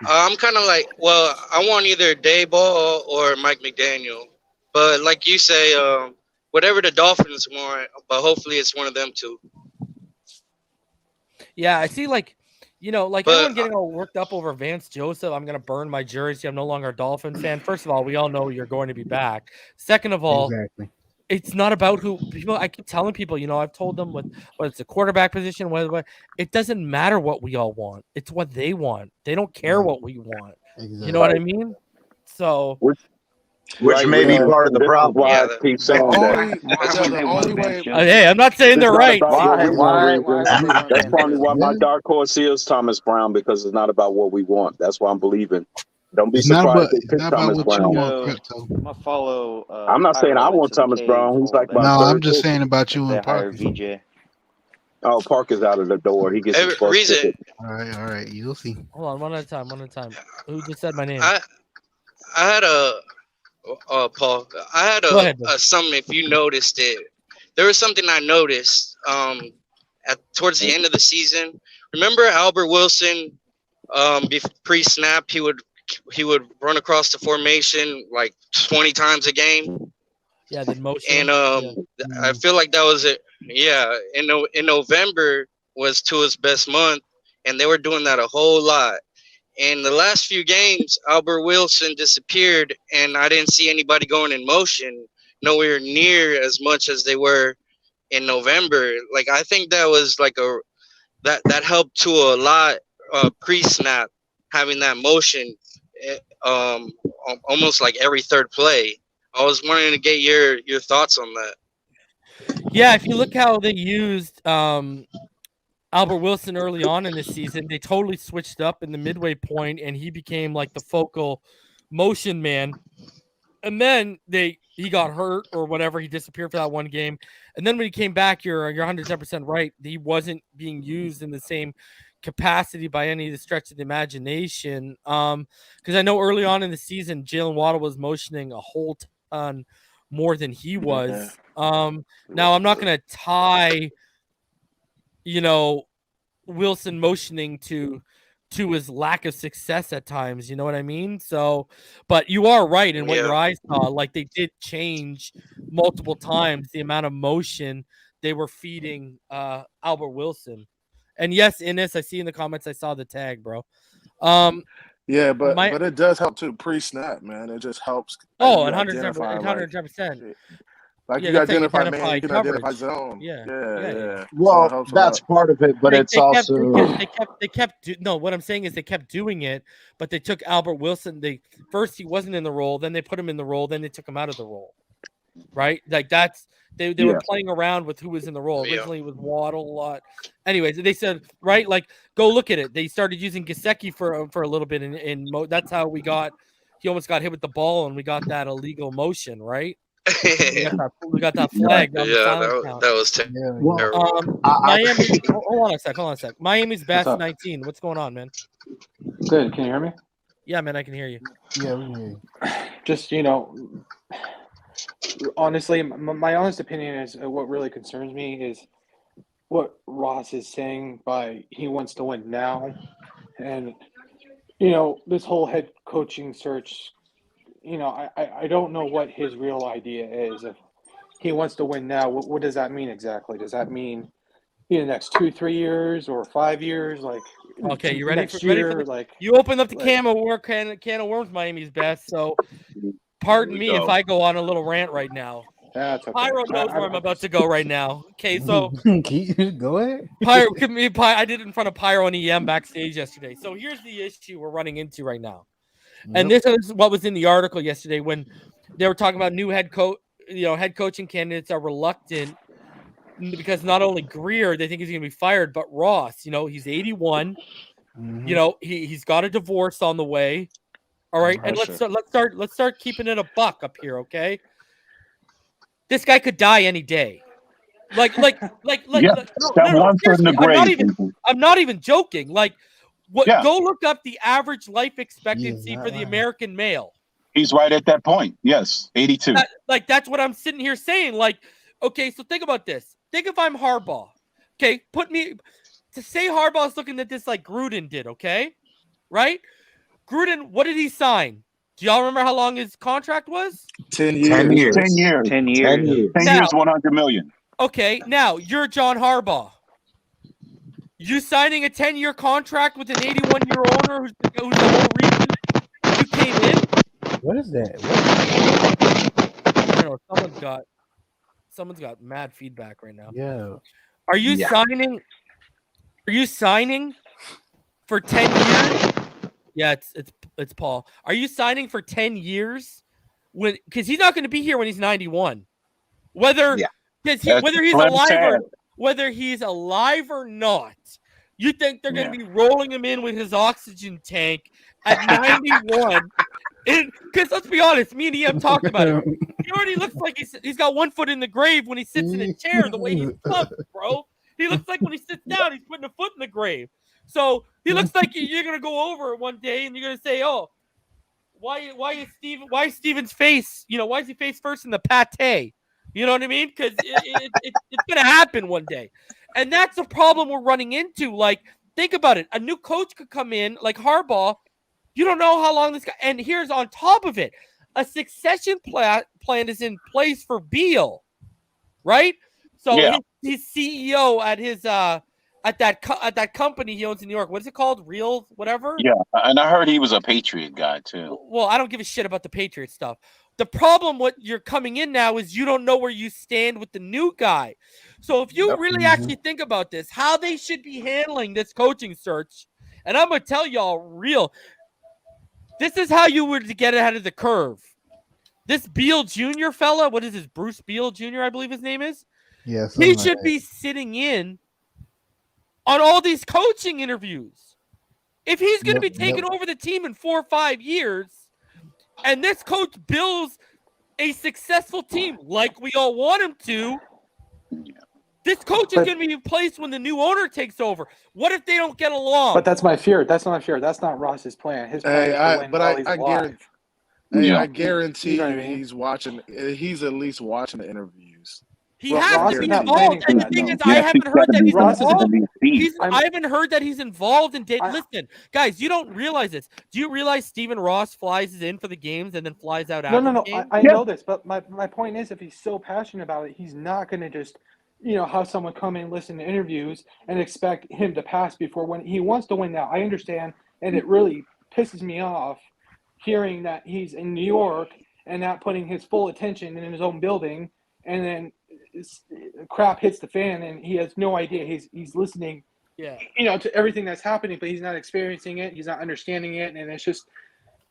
I'm kind of like, well, I want either Daboll or Mike McDaniel. But like you say, whatever the Dolphins want, but hopefully it's one of them two. Yeah, I see everyone getting all worked up over Vance Joseph. I'm going to burn my jersey. I'm no longer a Dolphin fan. First of all, we all know you're going to be back. Second of all, it's not about who people. I keep telling people, I've told them whether it's a quarterback position, whether it doesn't matter what we all want. It's what they want. They don't care what we want. Exactly. You know what I mean? So, which may be part of the problem. Why I keep saying that. The only way. hey, I'm not saying they're right. That's probably why my dark horse is Thomas Brown, because it's not about what we want. That's why I'm believing. Don't be surprised if they pick Thomas Brown. I'm gonna follow. I'm not saying I want Thomas Brown. He's like my no, third I'm just pick. saying about you and hire Parker. VJ. Oh, Parker's out of the door. He gets his first reason. ticket. All right. You'll see. Hold on, one at a time. Who just said my name? I had Paul. I had something. If you noticed it, there was something I noticed. Towards the end of the season, remember Albert Wilson? Pre-snap, he would run across the formation like 20 times a game. Yeah, the motion. And I feel like that was it. Yeah, in November was Tua's best month, and they were doing that a whole lot. And the last few games, Albert Wilson disappeared, and I didn't see anybody going in motion nowhere near as much as they were in November. Like, I think that was like that helped Tua a lot pre-snap, having that motion almost like every third play. I was wanting to get your thoughts on that. Yeah, if you look how they used Albert Wilson early on in this season, they totally switched up in the midway point, and he became like the focal motion man. And then he got hurt or whatever. He disappeared for that one game. And then when he came back, you're 110% right. He wasn't being used in the same capacity by any of the stretch of the imagination. Because I know early on in the season, Jalen Waddle was motioning a whole ton more than he was. Now I'm not going to tie, Wilson motioning to his lack of success at times. You know what I mean? So, but you are right in what your eyes saw. Like, they did change multiple times the amount of motion they were feeding Albert Wilson. And yes, Innes, I see in the comments, I saw the tag, bro. Yeah, but it does help too pre-snap, man. It just helps. 110%. Like you identify man, you can identify zone. Yeah. Well, so that's part of it, but it's also what I'm saying is they kept doing it, but they took Albert Wilson. First he wasn't in the role, then they put him in the role, then they took him out of the role. Right? Like that's they were playing around with who was in the role. Originally it was Waddle a lot. Anyways, they said, right, like go look at it. They started using Gesicki for a little bit that's how he almost got hit with the ball and we got that illegal motion, right? We got that flag. That was terrible. Miami. Hold on a sec. Miami's best 19. What's going on, man? Good. Can you hear me? Yeah, man, I can hear you. Yeah, we can hear you. Just honestly, my honest opinion is what really concerns me is what Ross is saying by he wants to win now, and this whole head coaching search. I don't know what his real idea is. If he wants to win now, what does that mean exactly? Does that mean in the next 2-3 years or 5 years? Like, okay, you ready next for year? Like, you opened up the can of worms. Miami's best. So, pardon me if I go on a little rant right now. That's okay. Pyro knows where I'm about to go right now. Okay, so go ahead. Pyro, I did it in front of Pyro and EM backstage yesterday. So here's the issue we're running into right now. And this is what was in the article yesterday when they were talking about new head coaching candidates are reluctant because not only Greer, they think he's going to be fired, but Ross, he's 81. Mm-hmm. He's got a divorce on the way. All right, and let's start keeping it a buck up here, okay? This guy could die any day. I'm not even joking. Like. Go look up the average life expectancy for the American male. He's right at that point. Yes, 82. That's what I'm sitting here saying. Like, okay, so think about this. Think if I'm Harbaugh. Okay, to say Harbaugh's looking at this like Gruden did, okay? Right? Gruden, what did he sign? Do y'all remember how long his contract was? 10 years. 10 years. 10 years. 10 years, 100 million. Okay, now you're John Harbaugh. You signing a 10-year contract with an 81-year owner who's the whole reason you came in? What is that? I don't know. Someone's got mad feedback right now. Yeah. Are you signing for 10 years Yeah, it's Paul. Are you signing for 10 years? Because he's not going to be here when he's 91. Whether he's alive or not, you think they're going to be rolling him in with his oxygen tank at 91? Because let's be honest, me and Em talked about it. He already looks like he's got one foot in the grave when he sits in a chair. The way he's slumped, bro. He looks like when he sits down, he's putting a foot in the grave. So he looks like you're going to go over it one day and you're going to say, "Oh, why is Steven's face? Why is he face first in the pate?" You know what I mean? Because it's going to happen one day. And that's the problem we're running into. Like, think about it. A new coach could come in, like Harbaugh. You don't know how long this guy. And here's on top of it, a succession plan is in place for Beal, right? So his CEO at his at that company he owns in New York. What is it called? Real whatever? Yeah, and I heard he was a Patriot guy too. Well, I don't give a shit about the Patriot stuff. The problem what you're coming in now is you don't know where you stand with the new guy. So if you really actually think about this, how they should be handling this coaching search, and I'm going to tell y'all real, this is how you would get ahead of the curve. This Beal Jr. fella, what is this? Bruce Beal Jr., I believe his name is? Yes. He should be sitting in on all these coaching interviews. If he's going to be taking over the team in 4 or 5 years, and this coach builds a successful team like we all want him to, this coach is going to be in place when the new owner takes over. What if they don't get along? But that's my fear. That's not my fear. That's not Ross's plan. His plan is to win while he's alive. I guarantee he's watching. He's at least watching the interviews. He has to be involved. And the thing is, I haven't heard that he's involved. I haven't heard that he's involved in listen, guys, you don't realize this. Do you realize Stephen Ross flies in for the games and then flies out after the game? I know this, but my point is, if he's so passionate about it, he's not going to just, have someone come in, listen to interviews, and expect him to pass before when he wants to win now. I understand, and it really pisses me off hearing that he's in New York and not putting his full attention in his own building, and then crap hits the fan and he has no idea he's listening to everything that's happening, but he's not experiencing it, he's not understanding it, and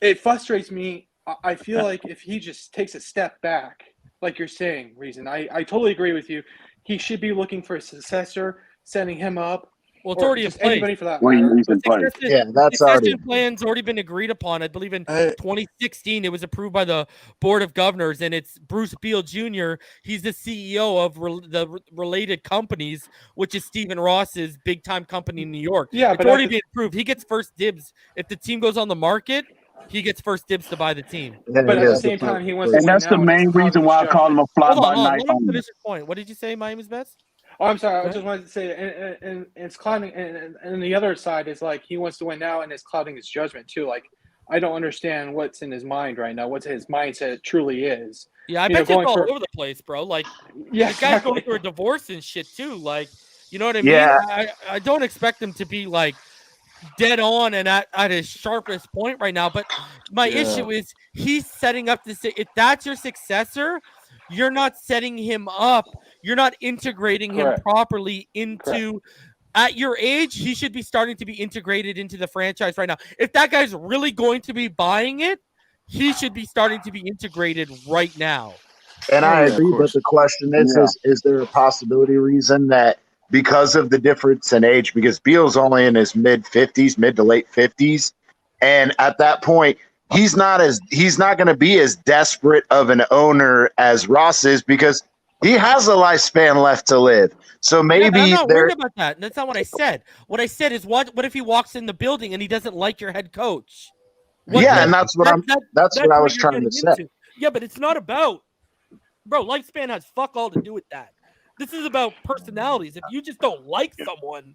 it frustrates me. I feel like if he just takes a step back, like you're saying, Reason, I totally agree with you. He should be looking for a successor, setting him up. Well, it's already in place. Anybody for that matter. That's already. Plan's already been agreed upon. I believe in 2016 it was approved by the Board of Governors, and it's Bruce Beal Jr. He's the CEO of the related companies, which is Stephen Ross's big-time company in New York. Yeah, it's already been approved. He gets first dibs. If the team goes on the market, he gets first dibs to buy the team. But at the same time, he wants to and that's the main reason why I call him a fly-by-night. Let me finish your point. What did you say, Miami's best? Oh, I'm sorry. I just wanted to say, and it's clouding, and the other side is like he wants to win now, and it's clouding his judgment too. Like, I don't understand what's in his mind right now. What his mindset truly is. Yeah, I bet it's all over the place, bro. Like, the guy's going through a divorce and shit too. Like, you know what I mean? Yeah. I don't expect him to be like dead on and at his sharpest point right now. But my issue is he's setting up to say if that's your successor, you're not setting him up. You're not integrating him properly into. At your age, he should be starting to be integrated into the franchise right now. If that guy's really going to be buying it, he should be starting to be integrated right now. And I agree, but the question is there a possibility, Reason, that because of the difference in age, because Beal's only in his mid to late 50s, and at that point, he's not going to be as desperate of an owner as Ross is because he has a lifespan left to live. So maybe I'm not worried about that. That's not what I said. What I said is what if he walks in the building and he doesn't like your head coach? And that's what I was trying to say. Yeah, but it's not about, bro, lifespan has fuck all to do with that. This is about personalities. If you just don't like someone,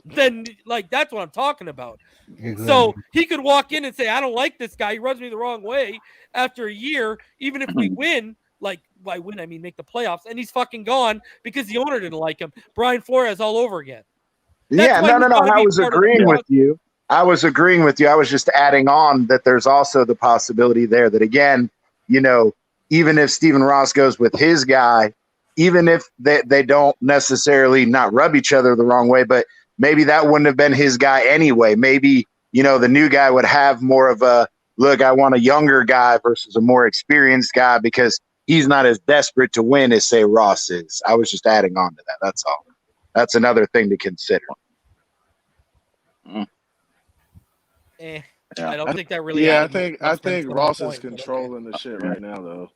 then like that's what I'm talking about. Exactly. So he could walk in and say, I don't like this guy. He rubs me the wrong way. After a year, even if we win, like by win, I mean make the playoffs, and he's fucking gone because the owner didn't like him. Brian Flores all over again. No. I was agreeing with you. I was just adding on that there's also the possibility there that, again, even if Stephen Ross goes with his guy, even if they don't necessarily not rub each other the wrong way, but maybe that wouldn't have been his guy anyway. Maybe the new guy would have more of a look. I want a younger guy versus a more experienced guy because he's not as desperate to win as say Ross is. I was just adding on to that. That's all. That's another thing to consider. Yeah. Yeah. I don't think that really. Yeah, added I much think to the Ross point, is but okay. controlling the shit right now, though.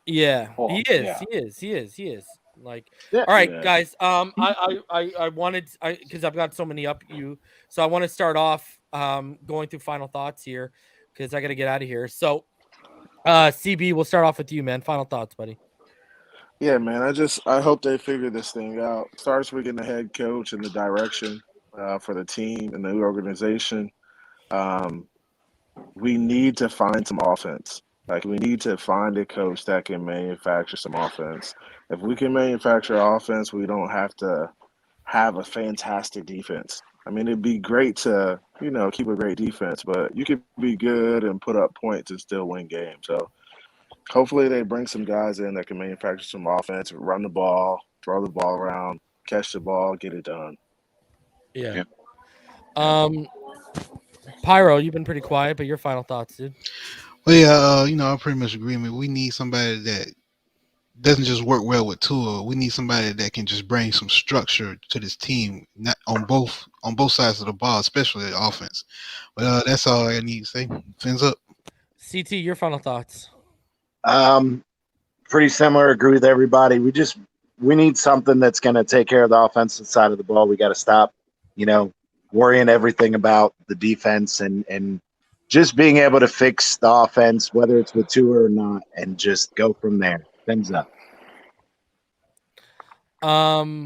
Yeah, Well, he is. yeah. He is. Like, Yeah. all right, Yeah. guys. I wanted because I've got so many up you, so I want to start off going through final thoughts here because I got to get out of here. So, CB, we'll start off with you, man. Final thoughts, buddy. Yeah, man. I hope they figure this thing out. Starts with getting the head coach and the direction for the team and the organization. We need to find some offense. Like, we need to find a coach that can manufacture some offense. If we can manufacture offense, we don't have to have a fantastic defense. I mean, it'd be great to, keep a great defense, but you could be good and put up points and still win games. So hopefully they bring some guys in that can manufacture some offense, run the ball, throw the ball around, catch the ball, get it done. Yeah. Pyro, you've been pretty quiet, but your final thoughts, dude. Well, yeah, I pretty much agree. We need somebody that doesn't just work well with Tua. We need somebody that can just bring some structure to this team, not on both sides of the ball, especially the offense. But that's all I need to say. Fins up. CT, your final thoughts. Pretty similar. Agree with everybody. We need something that's going to take care of the offensive side of the ball. We got to stop, worrying everything about the defense and just being able to fix the offense, whether it's with Tua or not, and just go from there. Fins up. I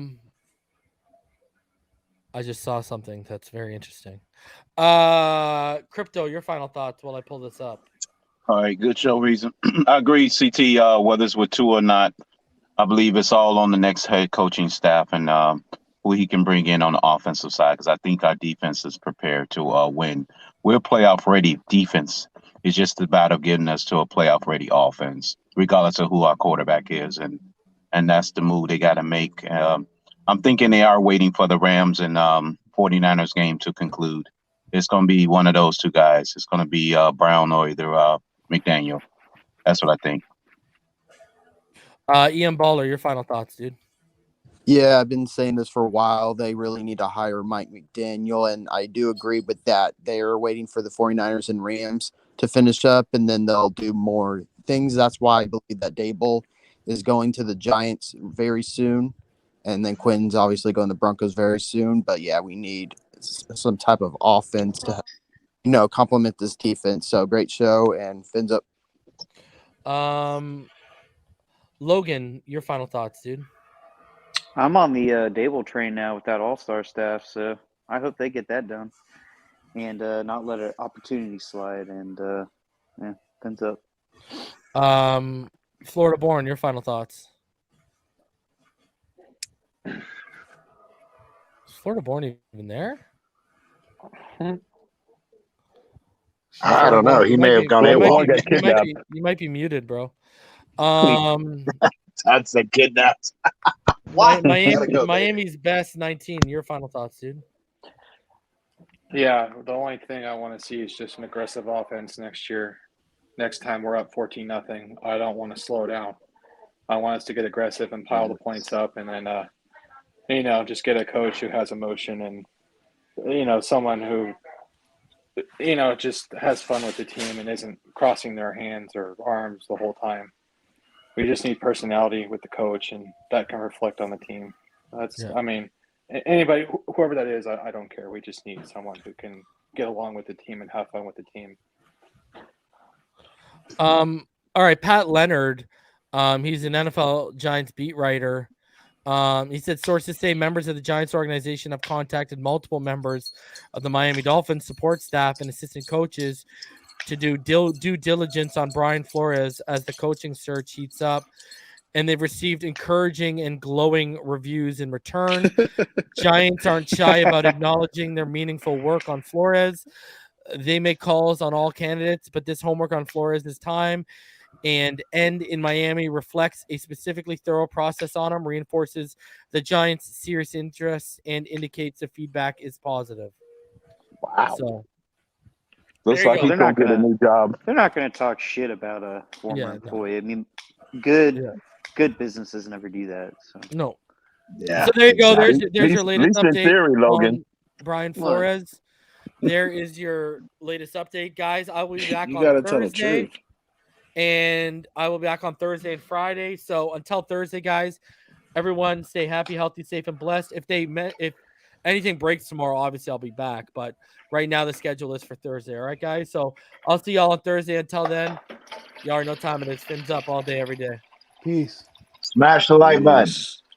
just saw something that's very interesting. Crypto, your final thoughts while I pull this up. All right, good show, Reason. I agree, CT, whether it's with Tua or not, I believe it's all on the next head coaching staff and who he can bring in on the offensive side, because I think our defense is prepared to win. We're playoff-ready defense. It's just about getting us to a playoff-ready offense, regardless of who our quarterback is, and that's the move they got to make. I'm thinking they are waiting for the Rams and 49ers game to conclude. It's going to be one of those two guys. It's going to be Brown or either McDaniel. That's what I think. Ian Baller, your final thoughts, dude. Yeah, I've been saying this for a while. They really need to hire Mike McDaniel, and I do agree with that. They are waiting for the 49ers and Rams to finish up, and then they'll do more things. That's why I believe that Daboll is going to the Giants very soon, and then Quinn's obviously going to the Broncos very soon. But, yeah, we need some type of offense to, complement this defense. So, great show, and fins up. Logan, your final thoughts, dude. I'm on the Daboll train now with that all-star staff, so I hope they get that done and not let an opportunity slide. And fins up. Florida Born, your final thoughts. Is Florida Born even there? I don't know. He may have gone AWOL. You might be muted, bro. That's a kidnapped. Miami's best 19. Your final thoughts, dude. Yeah, the only thing I want to see is just an aggressive offense next year. Next time we're up 14-0, I don't want to slow down. I want us to get aggressive and pile the points up, and then just get a coach who has emotion and someone who just has fun with the team and isn't crossing their hands or arms the whole time. We just need personality with the coach, and that can reflect on the team. I mean, anybody, whoever that is, I don't care. We just need someone who can get along with the team and have fun with the team. All right, Pat Leonard. He's an NFL Giants beat writer. He said sources say members of the Giants organization have contacted multiple members of the Miami Dolphins support staff and assistant coaches to do due diligence on Brian Flores as the coaching search heats up, and they've received encouraging and glowing reviews in return. Giants aren't shy about acknowledging their meaningful work on Flores. They make calls on all candidates, but this homework on Flores' time and end in Miami reflects a specifically thorough process on him, reinforces the Giants' serious interest, and indicates the feedback is positive. Wow. So, Looks There you like go. he's gonna get a new job. They're not going to talk shit about a former Yeah, no. employee. I mean, good Yeah. businesses never do that. So. No. Yeah. So there you go. There's At your latest least in update theory, Logan. on Brian What? Flores. There is your latest update, guys. I will be back You on gotta tell the Thursday, truth. and I will be back on Thursday and Friday. So until Thursday, guys, everyone stay happy, healthy, safe, and blessed. If anything breaks tomorrow, obviously I'll be back. But right now the schedule is for Thursday. All right, guys. So I'll see y'all on Thursday. Until then, y'all already know what time it is. Fins up all day, every day. Peace. Smash the like button. Peace.